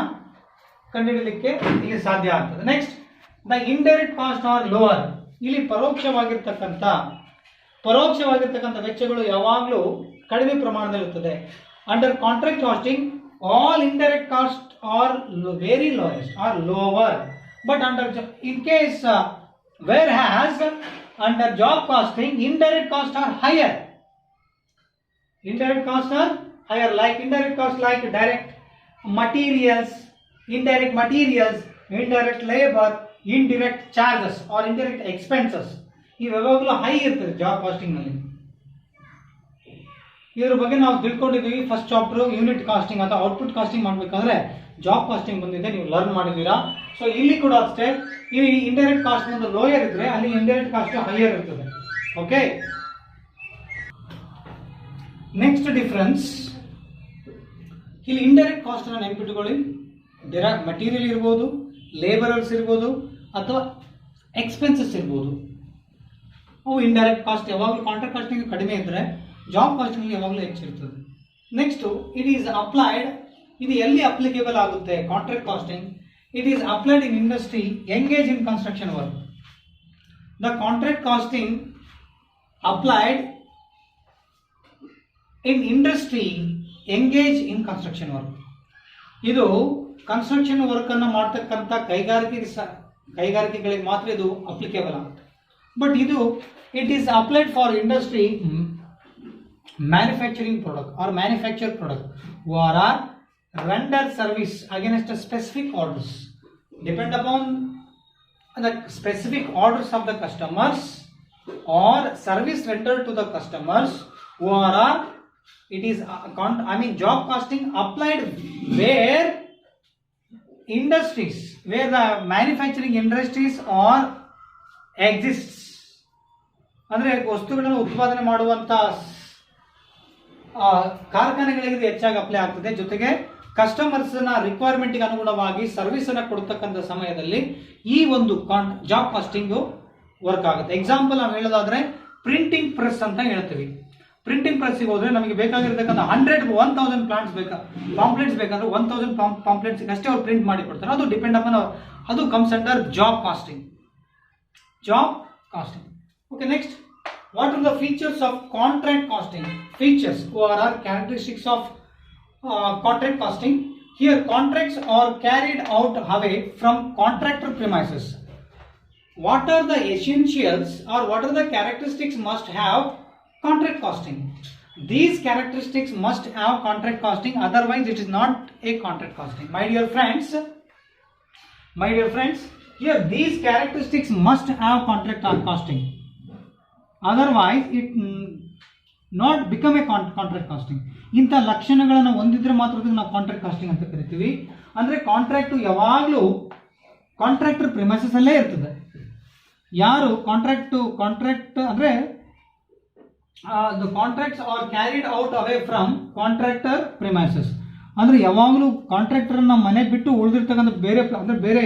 ಕಂಡುಹಿಡಿಯಲಿಕ್ಕೆ ಇಲ್ಲಿ ಸಾಧ್ಯ ಆಗ್ತದೆ. Next the indirect cost are lower. ಇಲ್ಲಿ ಪರೋಕ್ಷವಾಗಿರ್ತಕ್ಕಂಥ ವೆಚ್ಚಗಳು ಯಾವಾಗಲೂ ಕಡಿಮೆ ಪ್ರಮಾಣದಲ್ಲಿರುತ್ತದೆ. Under contract costing all indirect cost are very lowest or lower, but under in case where has under job costing indirect cost are higher. Indirect costs are higher, like indirect costs like direct materials, indirect labor, indirect charges or indirect expenses. ಇವೆಲ್ಲವೂ high ಇರ್ತದೆ job casting ನಲ್ಲಿ. ಇದರ ಬಗ್ಗೆ ನಾವು ತಿಳ್ಕೊಂಡಿದ್ದೀವಿ first chapter unit casting ಅಥವಾ output casting ಮಾಡಬೇಕಾದ್ರೆ job casting ಬಂದಿದೆ, ನೀವು ಲರ್ನ್ ಮಾಡಿದ್ದೀರಾ. ಸೊ ಇಲ್ಲಿ ಕೂಡ ಅಷ್ಟೇ, ಈ ಇಂಡೈರೆಕ್ಟ್ ಕಾಸ್ಟ್ ಒಂದು ಲೋಯರ್ ಇದ್ರೆ ಅಲ್ಲಿ ಇಂಡೈರೆಕ್ಟ್ ಕಾಸ್ಟ್ ಹೈಯರ್ ಇರ್ತದೆ. ಓಕೆ, ನೆಕ್ಸ್ಟ್ ಡಿಫರೆನ್ಸ್, ಇಲ್ಲಿ ಇಂಡೈರೆಕ್ಟ್ ಕಾಸ್ಟ್ ಅನ್ನು ನೆನಪಿಟ್ಟುಕೊಳ್ಳಿ. ಮಟೀರಿಯಲ್ ಇರ್ಬೋದು, ಲೇಬರರ್ಸ್ ಇರ್ಬೋದು, ಅಥವಾ ಎಕ್ಸ್ಪೆನ್ಸಸ್ ಇರ್ಬೋದು. ಅವು ಇಂಡೈರೆಕ್ಟ್ ಕಾಸ್ಟ್ ಯಾವಾಗಲೂ ಕಾಂಟ್ರಾಕ್ಟ್ ಕಾಸ್ಟಿಂಗ್ ಕಡಿಮೆ ಇದ್ದರೆ ಜಾಬ್ ಕಾಸ್ಟಿಂಗ್ ಯಾವಾಗಲೂ ಹೆಚ್ಚಿರ್ತದೆ. ನೆಕ್ಸ್ಟ್ ಇಟ್ ಈಸ್ ಅಪ್ಲೈಡ್, ಇದು ಎಲ್ಲಿ ಅಪ್ಲಿಕೇಬಲ್ ಆಗುತ್ತೆ contract costing? It is applied in industry engage in construction work. The contract costing applied in industry engage in construction work. ಇದು construction work ಅನ್ನು ಮಾಡ್ತಕ್ಕಂಥ ಕೈಗಾರಿಕೆಗಳಿಗೆ ಮಾತ್ರ ಇದು ಅಪ್ಲಿಕೇಬಲ್ ಆಗುತ್ತೆ. ಬಟ್ ಇದು it is applied for industry manufacturing product or manufacture product who are render service against a specific orders, depend upon the specific orders of the customers or service rendered to the customers who are it is job costing applied where industries, where the manufacturing industries are exists. ಅಂದ್ರೆ ವಸ್ತುಗಳನ್ನು ಉತ್ಪಾದನೆ ಮಾಡುವಂತ ಕಾರ್ಖಾನೆಗಳಿಗೆ ಇದು ಹೆಚ್ಚಾಗಿ apply ಆಗ್ತದೆ. ಜೊತೆಗೆ customers ನ ರಿಕ್ವೈರ್ಮೆಂಟ್ ಗೆ ಅನುಗುಣವಾಗಿ ಸರ್ವಿಸ್ ಅನ್ನ ಕೊಡ್ತಕ್ಕಂಥ ಸಮಯದಲ್ಲಿ ಈ ಒಂದು ಜಾಬ್ ಕಾಸ್ಟಿಂಗ್ ವರ್ಕ್ ಆಗುತ್ತೆ. ಎಕ್ಸಾಂಪಲ್ ನಾವು ಹೇಳೋದಾದ್ರೆ ಪ್ರಿಂಟಿಂಗ್ ಪ್ರೆಸ್ ಅಂತ ಹೇಳ್ತೀವಿ. ಪ್ರಿಂಟಿಂಗ್ ಪ್ರೆಸ್ಗೆ ಹೋದ್ರೆ ನಮಗೆ ಬೇಕಾಗಿರ್ತಕ್ಕಂಥ 1,000 ಪಾಂಪ್ಲೆಟ್ಸ್ ಬೇಕಾದ್ರೆ 1,000 ಪಾಂಪ್ಲೆಟ್ಸ್ ಅಷ್ಟೇ ಅವ್ರು ಪ್ರಿಂಟ್ ಮಾಡಿ ಕೊಡ್ತಾರೆ. ಅದು ಡಿಪೆಂಡ್ ಅಪಾನ್, ಅದು comes under job costing. Okay, next, what are the features of contract costing? Features or are characteristics of contract costing. Here contracts are carried out away from contractor premises. What are the essentials or what are the characteristics must have contract costing? These characteristics must have contract costing, otherwise it is not a contract costing. My dear friends, here these characteristics must have contract costing, otherwise it not become a contract costing. ಇಂಥ ಲಕ್ಷಣಗಳನ್ನು ಹೊಂದಿದ್ರೆ ಮಾತ್ರ ನಾವು contract costing ಅಂತ ಕರಿತೀವಿ. ಅಂದರೆ contract ಯಾವಾಗಲೂ contractor premises ಅಲ್ಲೇ ಇರ್ತದೆ. ಯಾರು ಕಾಂಟ್ರಾಕ್ಟ್ ಅಂದರೆ the contracts are carried out away from contractor premises. ಅಂದ್ರೆ ಯಾವಾಗಲೂ ಕಾಂಟ್ರಾಕ್ಟರ್ ನ ಮನೆ ಬಿಟ್ಟು ಉಳಿದಿರ್ತಕ್ಕಂಥ ಬೇರೆ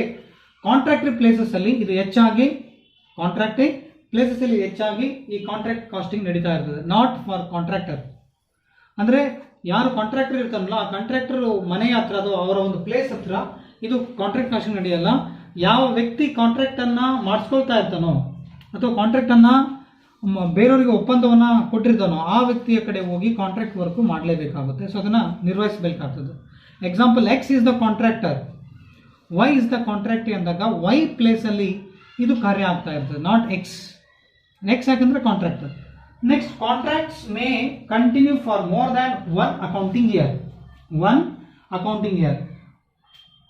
ಕಾಂಟ್ರಾಕ್ಟರ್ ಪ್ಲೇಸಸ್ ಅಲ್ಲಿ ಇದು ಹೆಚ್ಚಾಗಿ ಈ ಕಾಂಟ್ರಾಕ್ಟ್ ಕಾಸ್ಟಿಂಗ್ ನಡೀತಾ ಇರ್ತದೆ. ನಾಟ್ ಫಾರ್ ಕಾಂಟ್ರಾಕ್ಟರ್, ಅಂದ್ರೆ ಯಾರು ಕಾಂಟ್ರಾಕ್ಟರ್ ಇರ್ತಾರಲ್ಲ ಆ ಕಾಂಟ್ರಾಕ್ಟರ್ ಮನೆಯ ಹತ್ರ ಅಥವಾ ಅವರ ಒಂದು ಪ್ಲೇಸ್ ಹತ್ರ ಇದು ಕಾಂಟ್ರಾಕ್ಟ್ ಕಾಸ್ಟಿಂಗ್ ನಡೆಯಲ್ಲ. ಯಾವ ವ್ಯಕ್ತಿ ಕಾಂಟ್ರಾಕ್ಟ್ ಅನ್ನ ಮಾಡಿಸ್ಕೊಳ್ತಾ ಇರ್ತಾನೋ ಅಥವಾ ಕಾಂಟ್ರಾಕ್ಟ್ ಅನ್ನ ಬೇರೆಯವರಿಗೆ ಒಪ್ಪಂದವನ್ನ ಕೊಟ್ಟಿರ್ತಾನೋ ಆ ವ್ಯಕ್ತಿಯ ಕಡೆ ಹೋಗಿ ಕಾಂಟ್ರಾಕ್ಟ್ ವರ್ಕ್ ಮಾಡಲೇಬೇಕಾಗುತ್ತೆ. ಸೊ ಅದನ್ನ ನಿರ್ವಹಿಸಬೇಕಾಗ್ತದೆ. Example, x is the contractor, y is the contract ಅಂದಾಗ ವೈ ಪ್ಲೇಸ್ ಅಲ್ಲಿ ಇದು ಕಾರ್ಯ ಆಗ್ತಾ ಇರ್ತದೆ, ನಾಟ್ ಎಕ್ಸ್. ಯಾಕಂದ್ರೆ contractor. Next, contracts may continue for more than one accounting year.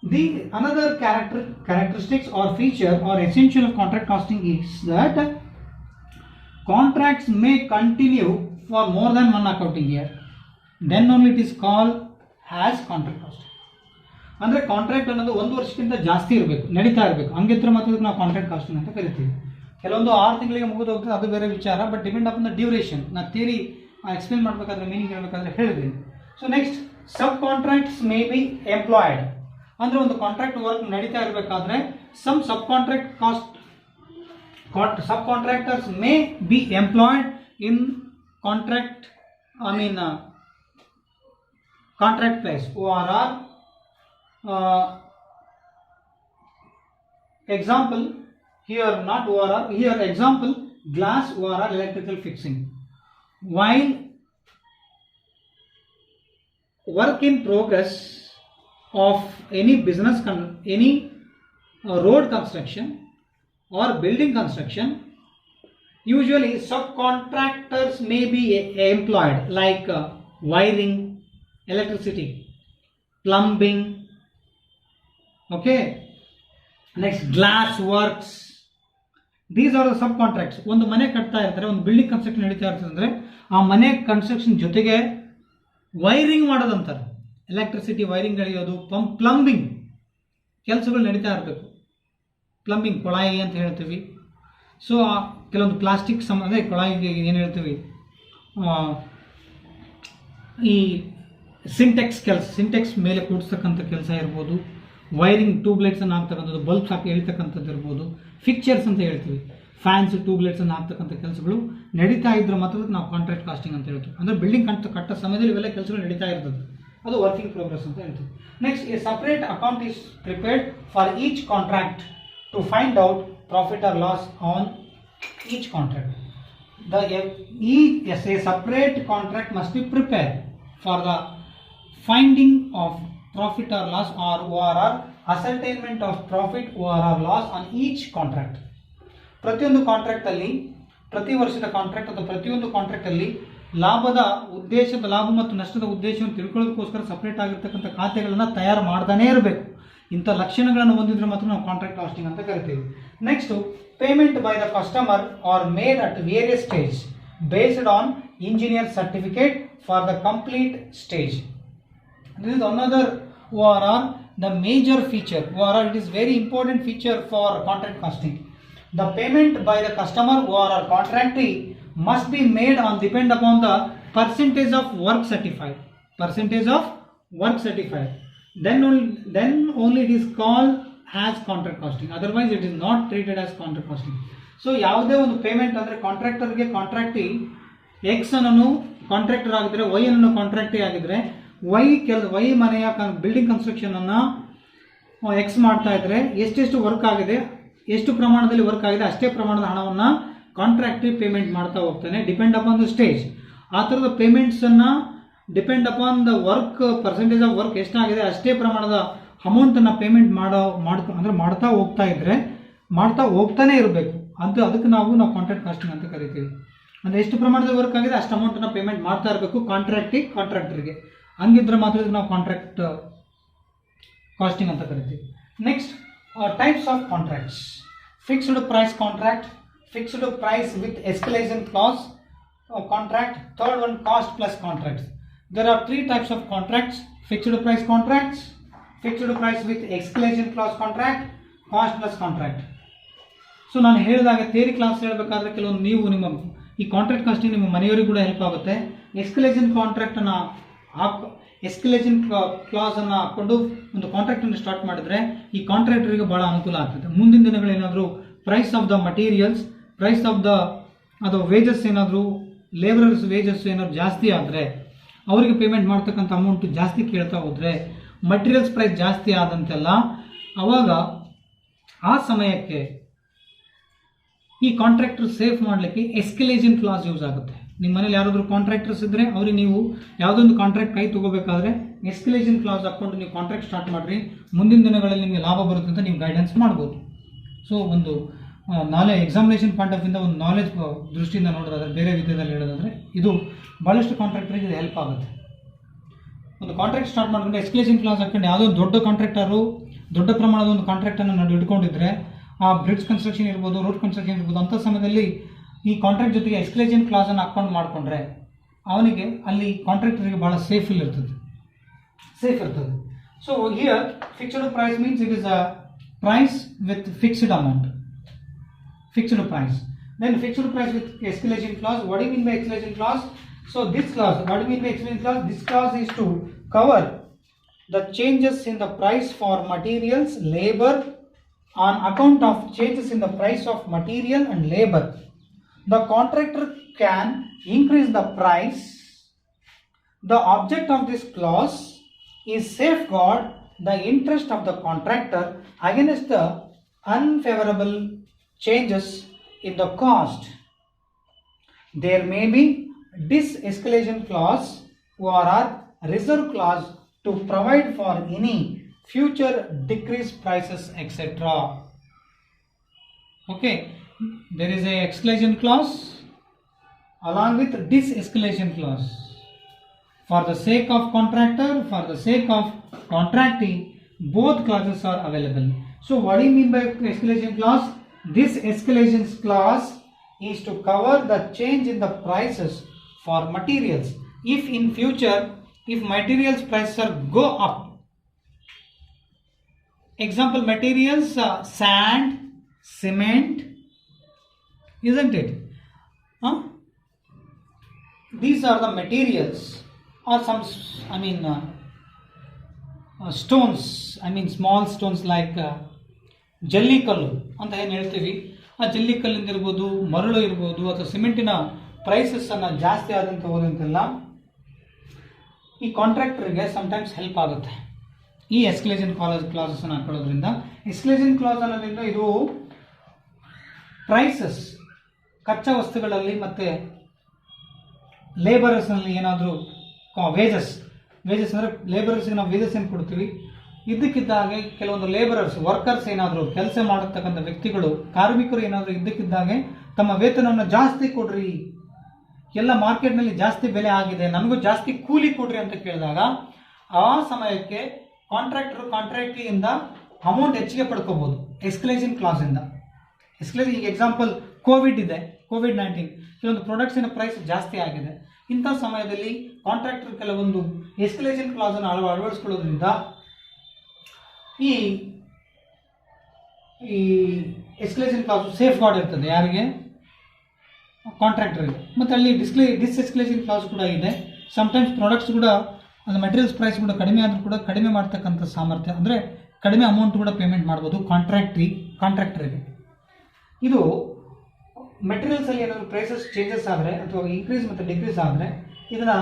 The another characteristics or feature or essential of contract costing is that contracts may continue for more than one accounting year, then only it is called as contract costing. ಅಂದ್ರೆ contract ಅನ್ನೋದು 1 ವರ್ಷಕ್ಕಿಂತ ಜಾಸ್ತಿ ನಡೀತಾ ಇರಬೇಕು, ಹಂಗಿದ್ರೆ ಮಾತ್ರ ನಾವು contract costing ಅಂತ ಕರಿತೀವಿ. ಕೆಲವೊಂದು 6 ತಿಂಗಳಿಗೆ ಮುಗಿದು ಹೋಗ್ತದೆ, ಅದು ಬೇರೆ ವಿಚಾರ. But depend upon the duration. ನಾ ಥಿಯರಿ ಎಕ್ಸ್ಪ್ಲೇನ್ ಮಾಡಬೇಕಾದ್ರೆ ಮೀನಿಂಗ್ ಹೇಳಬೇಕಾದ್ರೆ ಹೇಳಿದ್ದೀನಿ. So next, sub contracts may be employed. ಅಂದ್ರೆ ಒಂದು ಕಾಂಟ್ರಾಕ್ಟ್ ವರ್ಕ್ ನಡೀತಾ ಇರಬೇಕಾದ್ರೆ some sub contractors may be employed in contract I mean contract price ORR. Example here, not ORR, here example glass ORR electrical fixing. While work in progress of any business any road construction or building construction, usually subcontractors may be employed like wiring, electricity, plumbing, okay, next glass works. These are the subcontracts. ಒಂದು ಮನೆ ಕಟ್ತಾ ಇರ್ತಾರೆ, ಒಂದು building construction ನಡೀತಾ ಇರ್ತದೆ ಅಂದರೆ ಆ ಮನೆ ಕನ್ಸ್ಟ್ರಕ್ಷನ್ ಜೊತೆಗೆ ವೈರಿಂಗ್ ಮಾಡೋದಂತಾರೆ, ಎಲೆಕ್ಟ್ರಿಸಿಟಿ ವೈರಿಂಗ್ ಎಳೆಯೋದು, ಪ್ಲಂಬಿಂಗ್ ಕೆಲಸಗಳು ನಡೀತಾ ಇರಬೇಕು. ಪ್ಲಂಬಿಂಗ್ ಕೊಳಾಯಿ ಅಂತ ಹೇಳ್ತೀವಿ. ಸೊ ಕೆಲವೊಂದು ಪ್ಲಾಸ್ಟಿಕ್ ಅಂದರೆ ಕೊಳಾಯಿಗೆ ಏನು ಹೇಳ್ತೀವಿ, ಈ ಸಿಂಟೆಕ್ಸ್ ಮೇಲೆ ಕೂಡಿಸ್ತಕ್ಕಂಥ ಕೆಲಸ ಇರ್ಬೋದು, ವೈರಿಂಗ್ ಟ್ಯೂಬ್ಲೈಟ್ಸನ್ನು ಹಾಕ್ತಕ್ಕಂಥದ್ದು, ಬಲ್ಬ್ಸ್ ಹಾಕಿ ಹೇಳ್ತಕ್ಕಂಥದ್ದು ಇರ್ಬೋದು, ಫಿಕ್ಚರ್ಸ್ ಅಂತ ಹೇಳ್ತೀವಿ, ಫ್ಯಾನ್ಸ್ ಟ್ಯೂಬ್ಲೈಟ್ಸನ್ನು ಹಾಕ್ತಕ್ಕಂಥ ಕೆಲಸಗಳು ನಡೀತಾ ಇದ್ರೆ ಮಾತ್ರ ನಾವು ಕಾಂಟ್ರಾಕ್ಟ್ ಕಾಸ್ಟಿಂಗ್ ಅಂತ ಹೇಳ್ತೀವಿ. ಅಂದರೆ ಬಿಲ್ಡಿಂಗ್ ಕಟ್ಟೋ ಸಮಯದಲ್ಲಿ ಇವೆಲ್ಲ ಕೆಲಸಗಳು ನಡೀತಾ ಇರ್ತದೆ, ಅದು ವರ್ಕಿಂಗ್ ಪ್ರೋಗ್ರೆಸ್ ಅಂತ ಹೇಳ್ತೀವಿ. Next, a separate account is prepared for each contract to find out profit or loss on each contract. A separate contract must be prepared for the finding of profit or loss or ORR, ascertainment of profit ORR loss on each contract. ಪ್ರತಿಯೊಂದು contract ಅಲ್ಲಿ, ಪ್ರತಿ ವರ್ಷದ contract ಅಥವಾ ಪ್ರತಿಯೊಂದು contract ಅಲ್ಲಿ ಲಾಭದ ಮತ್ತು ನಷ್ಟದ ಉದ್ದೇಶವನ್ನು ತಿಳ್ಕೊಳ್ಳೋದಕ್ಕೋಸ್ಕರ ಸಪರೇಟ್ ಆಗಿರ್ತಕ್ಕಂಥ ಖಾತೆಗಳನ್ನು ತಯಾರು ಮಾಡ್ತಾನೆ ಇರಬೇಕು. ಇಂಥ ಲಕ್ಷಣಗಳನ್ನು ಹೊಂದಿದ್ರೆ ಮಾತ್ರ ನಾವು ಕಾಂಟ್ರಾಕ್ಟ್ ಕಾಸ್ಟಿಂಗ್ ಅಂತ ಕರಿತೀವಿ. Next, payment by the customer are made at various stage based on engineer certificate for the complete stage. This is another ORR, the major feature. ORR, it is very important feature for contract costing. The payment by the customer ORR contractee must be made on depend upon the percentage of work certified. Then only it is called as contract costing. Otherwise, it is not treated as contract costing. So, ಯಾವುದೇ ಒಂದು payment ಅಂದರೆ ಕಾಂಟ್ರಾಕ್ಟರ್ಗೆ ಕಾಂಟ್ರಾಕ್ಟಿ X ಅನ್ನು contractor ಆಗಿದ್ರೆ, Y ಅನ್ನು ಕಾಂಟ್ರಾಕ್ಟಿ ಆಗಿದ್ರೆ, Y ಮನೆಯ building construction ಅನ್ನು X ಮಾಡ್ತಾ ಇದ್ರೆ ಎಷ್ಟೆಷ್ಟು ವರ್ಕ್ ಆಗಿದೆ, ಎಷ್ಟು ಪ್ರಮಾಣದಲ್ಲಿ ವರ್ಕ್ ಆಗಿದೆ ಅಷ್ಟೇ ಪ್ರಮಾಣದ ಹಣವನ್ನು ಕಾಂಟ್ರಾಕ್ಟಿವ್ ಪೇಮೆಂಟ್ ಮಾಡ್ತಾ ಹೋಗ್ತಾನೆ. Depend upon the stage. ಆ ಥರದ ಪೇಮೆಂಟ್ಸನ್ನು depend upon the work, percentage of work ಎಷ್ಟಾಗಿದೆ ಅಷ್ಟೇ ಪ್ರಮಾಣದ ಅಮೌಂಟನ್ನು ಪೇಮೆಂಟ್ ಮಾಡ್ತಾ ಹೋಗ್ತಾನೆ ಇರಬೇಕು. ಅದಕ್ಕೆ ನಾವು ಕಾಂಟ್ರಾಕ್ಟ್ ಕಾಸ್ಟಿಂಗ್ ಅಂತ ಕರಿತೀವಿ. ಅಂದರೆ ಎಷ್ಟು ಪ್ರಮಾಣದಲ್ಲಿ ವರ್ಕ್ ಆಗಿದೆ ಅಷ್ಟು ಅಮೌಂಟನ್ನು ಪೇಮೆಂಟ್ ಮಾಡ್ತಾ ಇರಬೇಕು ಕಾಂಟ್ರಾಕ್ಟರ್ಗೆ. ಹಂಗಿದ್ರೆ ಮಾತ್ರ ನಾವು ಕಾಂಟ್ರಾಕ್ಟ್ ಕಾಸ್ಟಿಂಗ್ ಅಂತ ಕರಿತೀವಿ. Next, types of contracts. Fixed price contract, fixed price with escalation clause contract. Third one, cost plus contracts. There are three types of contracts: fixed price contracts, fixed price with escalation clause contract, cost plus contract. So ನಾನು ಹೇಳಿದಾಗ theory class ಹೇಳಬೇಕಾದ್ರೆ ಕೆಲವೊಂದು ನೀವು ನಿಮ್ಮ ಈ contract casting ನಿಮ್ಮ ಮನೆಯವರಿಗೂ ಕೂಡ help ಆಗುತ್ತೆ. ಎಸ್ಕಲೇಷನ್ ಕ್ಲಾಸನ್ನು ಹಾಕ್ಕೊಂಡು ಒಂದು ಕಾಂಟ್ರಾಕ್ಟನ್ನು ಸ್ಟಾರ್ಟ್ ಮಾಡಿದ್ರೆ ಈ ಕಾಂಟ್ರಾಕ್ಟರಿಗೆ ಭಾಳ ಅನುಕೂಲ ಆಗ್ತದೆ. ಮುಂದಿನ ದಿನಗಳೇನಾದರೂ price of the materials, price of the wages ಏನಾದರೂ, ಲೇಬರರ್ಸ್ ವೇಜಸ್ ಏನಾದ್ರು ಜಾಸ್ತಿ ಆದರೆ, ಅವರಿಗೆ ಪೇಮೆಂಟ್ ಮಾಡ್ತಕ್ಕಂಥ ಅಮೌಂಟ್ ಜಾಸ್ತಿ ಕೇಳ್ತಾ ಹೋದರೆ, ಮಟೀರಿಯಲ್ಸ್ ಪ್ರೈಸ್ ಜಾಸ್ತಿ ಆದಂತೆಲ್ಲ, ಆವಾಗ ಆ ಸಮಯಕ್ಕೆ ಈ ಕಾಂಟ್ರಾಕ್ಟರ್ ಸೇಫ್ ಮಾಡಲಿಕ್ಕೆ ಎಸ್ಕಲೇಷನ್ ಕ್ಲಾಸ್ ಯೂಸ್ ಆಗುತ್ತೆ. ನಿಮ್ಮ ಮನೇಲಿ ಯಾರಾದರೂ ಕಾಂಟ್ರಾಕ್ಟರ್ಸ್ ಇದ್ದರೆ ಅವ್ರಿಗೆ ನೀವು ಯಾವುದೊಂದು ಕಾಂಟ್ರಾಕ್ಟ್ ಕೈ ತೊಗೋಬೇಕಾದ್ರೆ ಎಸ್ಕಲೇಷನ್ ಕ್ಲಾಸ್ ಹಾಕ್ಕೊಂಡು ನೀವು ಕಾಂಟ್ರಾಕ್ಟ್ ಸ್ಟಾರ್ಟ್ ಮಾಡಿರಿ, ಮುಂದಿನ ದಿನಗಳಲ್ಲಿ ನಿಮಗೆ ಲಾಭ ಬರುತ್ತೆ ಅಂತ ನೀವು ಗೈಡೆನ್ಸ್ ಮಾಡ್ಬೋದು. ಸೊ ಒಂದು ಎಕ್ಸಾಮಿನೇಷನ್ ಪಾಯಿಂಟ್ ಆಫ್ ಇಂದ ಒಂದು ನಾಲೆಜ್ ದೃಷ್ಟಿಯಿಂದ ನೋಡೋದಾದ್ರೆ, ಬೇರೆ ವಿಧದಲ್ಲಿ ಹೇಳೋದಾದರೆ ಇದು ಭಾಳಷ್ಟು ಕಾಂಟ್ರಾಕ್ಟರಿಗೆ ಇದು ಹೆಲ್ಪ್ ಆಗುತ್ತೆ. ಒಂದು ಕಾಂಟ್ರಾಕ್ಟ್ ಸ್ಟಾರ್ಟ್ ಮಾಡ್ಕೊಂಡು ಎಸ್ಕಲೇಷನ್ ಕ್ಲಾಸ್ ಹಾಕೊಂಡು ಯಾವುದೋ ದೊಡ್ಡ ಕಾಂಟ್ರಾಕ್ಟರು ದೊಡ್ಡ ಪ್ರಮಾಣದ ಒಂದು ಕಾಂಟ್ರಾಕ್ಟನ್ನು ಇಟ್ಕೊಂಡಿದ್ರೆ, ಆ ಬ್ರಿಡ್ಜ್ ಕನ್ಸ್ಟ್ರಕ್ಷನ್ ಇರ್ಬೋದು, ರೋಡ್ ಕನ್ಸ್ಟ್ರಕ್ಷನ್ ಇರ್ಬೋದು, ಅಂಥ ಸಮಯದಲ್ಲಿ ಈ ಕಾಂಟ್ರಾಕ್ಟ್ ಜೊತೆಗೆ ಎಸ್ಕಲೇಷನ್ ಕ್ಲಾಸನ್ನು ಹಾಕ್ಕೊಂಡು ಮಾಡಿಕೊಂಡ್ರೆ ಅವನಿಗೆ ಅಲ್ಲಿ ಕಾಂಟ್ರಾಕ್ಟರಿಗೆ ಭಾಳ ಸೇಫ್ ಇರ್ತದೆ. So here fixed price means it is a price with fixed amount. Fixed price. Then fixed price with escalation clause. What do you mean by escalation clause? So this clause, what do you mean by escalation clause? This clause is to cover the changes in the price for materials, labor on account of changes in the price of material and labor. The contractor can increase the price The object of this clause is safeguard the interest of the contractor against the unfavorable changes in the cost. There may be dis-escalation clause or reserve clause to provide for any future decrease prices, etc. Okay, there is a escalation clause along with dis-escalation clause. For the sake of contractor, for the sake of contractee, both clauses are available. So what do you mean by escalation clause? This escalation clause is to cover the change in the prices for materials. If in future, if materials prices are go up, example materials, sand, cement, isn't it? These are the materials, or some, stones, small stones like ಜಲ್ಲಿಕಲ್ಲು ಅಂತ ಏನು ಹೇಳ್ತೀವಿ, ಆ ಜಲ್ಲಿಕಲ್ಲಿಂದ ಇರ್ಬೋದು, ಮರಳು ಇರ್ಬೋದು, ಅಥವಾ ಸಿಮೆಂಟಿನ prices ಅನ್ನ ಜಾಸ್ತಿ ಆದಂತ ಹೋದಂತೆಲ್ಲ ಈ ಕಾಂಟ್ರಾಕ್ಟರ್ಗೆ ಸಮ್ಟೈಮ್ಸ್ ಹೆಲ್ಪ್ ಆಗುತ್ತೆ ಈ ಎಸ್ಕಲೇಷನ್ ಕ್ಲಾಸಸ್ ಅನ್ನು ಹಾಕೊಳ್ಳೋದ್ರಿಂದ. ಎಸ್ಕಲೇಷನ್ ಕ್ಲಾಸ್ ಅನ್ನೋದ್ರಿಂದ ಇದು ಪ್ರೈಸಸ್, ಕಚ್ಚಾ ವಸ್ತುಗಳಲ್ಲಿ ಮತ್ತೆ ಲೇಬರರ್ಸ್ನಲ್ಲಿ ಏನಾದರೂ ವೇಜಸ್ ಅಂದರೆ ಲೇಬರರ್ಸ್ಗೆ ನಾವು ವೇಜಸ್ ಏನು ಕೊಡ್ತೀವಿ, ಇದ್ದಕ್ಕಿದ್ದಾಗೆ ಕೆಲವೊಂದು ಲೇಬರರ್ಸ್, ವರ್ಕರ್ಸ್ ಏನಾದರೂ ಕೆಲಸ ಮಾಡತಕ್ಕಂಥ ವ್ಯಕ್ತಿಗಳು, ಕಾರ್ಮಿಕರು ಏನಾದರೂ ಇದ್ದಕ್ಕಿದ್ದಾಗೆ ತಮ್ಮ ವೇತನವನ್ನು ಜಾಸ್ತಿ ಕೊಡ್ರಿ, ಎಲ್ಲ ಮಾರ್ಕೆಟ್ನಲ್ಲಿ ಜಾಸ್ತಿ ಬೆಲೆ ಆಗಿದೆ, ನನಗೂ ಜಾಸ್ತಿ ಕೂಲಿ ಕೊಡ್ರಿ ಅಂತ ಕೇಳಿದಾಗ ಆ ಸಮಯಕ್ಕೆ ಕಾಂಟ್ರಾಕ್ಟಿಯಿಂದ ಅಮೌಂಟ್ ಹೆಚ್ಚಿಗೆ ಪಡ್ಕೋಬಹುದು ಎಸ್ಕಲೇಷನ್ ಕ್ಲಾಸಿಂದ. ಎಸ್ಕಲೇಷನ್, ಈಗ ಎಕ್ಸಾಂಪಲ್ ಕೋವಿಡ್ ಇದೆ, ಕೋವಿಡ್-19, ಕೆಲವೊಂದು ಪ್ರಾಡಕ್ಟ್ಸಿನ ಪ್ರೈಸ್ ಜಾಸ್ತಿ ಆಗಿದೆ. ಇಂಥ ಸಮಯದಲ್ಲಿ ಕಾಂಟ್ರಾಕ್ಟರ್ ಕೆಲವೊಂದು ಎಸ್ಕಲೇಷನ್ ಕ್ಲಾಸನ್ನು ಅಳವಡಿಸ್ಕೊಳ್ಳೋದ್ರಿಂದ ಈ ಎಸ್ಕಲೇಷನ್ ಕ್ಲಾಸ್ ಸೇಫ್ ಗಾರ್ಡ್ ಇರ್ತದೆ ಯಾರಿಗೆ, ಕಾಂಟ್ರಾಕ್ಟರ್ಗೆ. ಮತ್ತು ಅಲ್ಲಿ ಡಿಸ್ಎಸ್ಕಲೇಷನ್ ಕ್ಲಾಸ್ ಕೂಡ ಇದೆ. ಸಮ್ಟೈಮ್ಸ್ ಪ್ರಾಡಕ್ಟ್ಸ್ ಕೂಡ ಅದು ಮೆಟೀರಿಯಲ್ಸ್ ಪ್ರೈಸ್ ಕೂಡ ಕಡಿಮೆ ಆದರೂ ಕೂಡ ಕಡಿಮೆ ಮಾಡ್ತಕ್ಕಂಥ ಸಾಮರ್ಥ್ಯ, ಅಂದರೆ ಕಡಿಮೆ ಅಮೌಂಟ್ ಕೂಡ ಪೇಮೆಂಟ್ ಮಾಡ್ಬೋದು ಕಾಂಟ್ರಾಕ್ಟರಿಗೆ. ಇದು ಮೆಟೀರಿಯಲ್ಸಲ್ಲಿ ಏನಾದರೂ ಪ್ರೈಸಸ್ ಚೇಂಜಸ್ ಆದರೆ ಅಥವಾ ಇನ್ಕ್ರೀಸ್ ಮತ್ತು ಡಿಕ್ರೀಸ್ ಆದರೆ ಇದನ್ನು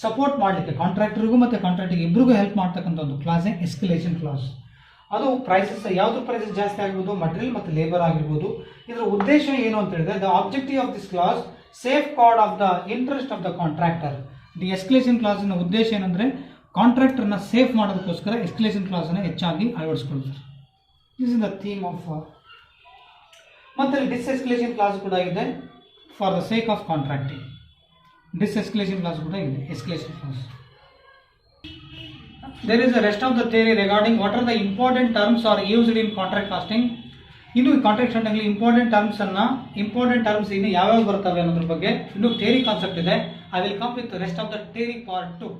ಸಪೋರ್ಟ್ ಮಾಡಲಿಕ್ಕೆ ಕಾಂಟ್ರಾಕ್ಟರ್ಗೂ ಮತ್ತು ಕಾಂಟ್ರಾಕ್ಟಿಗೆ ಇಬ್ಬರಿಗೂ ಹೆಲ್ಪ್ ಮಾಡ್ತಕ್ಕಂಥ ಒಂದು ಕ್ಲಾಸೇ ಎಸ್ಕಲೇಷನ್ ಕ್ಲಾಸ್. ಅದು ಪ್ರೈಸಸ್, ಯಾವುದು ಪ್ರೈಸಸ್ ಜಾಸ್ತಿ ಆಗಿರ್ಬೋದು, ಮಟೀರಿಯಲ್ ಮತ್ತು ಲೇಬರ್ ಆಗಿರ್ಬೋದು. ಇದರ ಉದ್ದೇಶ ಏನು ಅಂತ ಹೇಳಿದ್ರೆ, the objective of this clause safeguard of the interest of the contractor. The escalation ಕ್ಲಾಸಿನ ಉದ್ದೇಶ ಏನಂದರೆ ಕಾಂಟ್ರಾಕ್ಟರ್ನ ಸೇಫ್ ಮಾಡೋದಕ್ಕೋಸ್ಕರ ಎಸ್ಕಲೇಷನ್ ಕ್ಲಾಸನ್ನು ಹೆಚ್ಚಾಗಿ ಅಳವಡಿಸ್ಕೊಳ್ತಾರೆ. This is the theme of. ಮತ್ತು ಡಿಸ್ಎಸ್ಕಲೇಷನ್ ಕ್ಲಾಸ್ ಕೂಡ ಇದೆ for the sake of contracting. De-escalation clause ಕೂಡ ಇದೆ, escalation clause. There is a rest of the theory regarding what are the important terms are used in contract costing. ಇನ್ನು contract casting important terms ಇನ್ನು ಯಾವ್ಯಾವ ಬರ್ತವೆ ಅನ್ನೋದ್ರ ಬಗ್ಗೆ ಇನ್ನೂ theory concept ಇದೆ. I will come with rest of the theory part 2.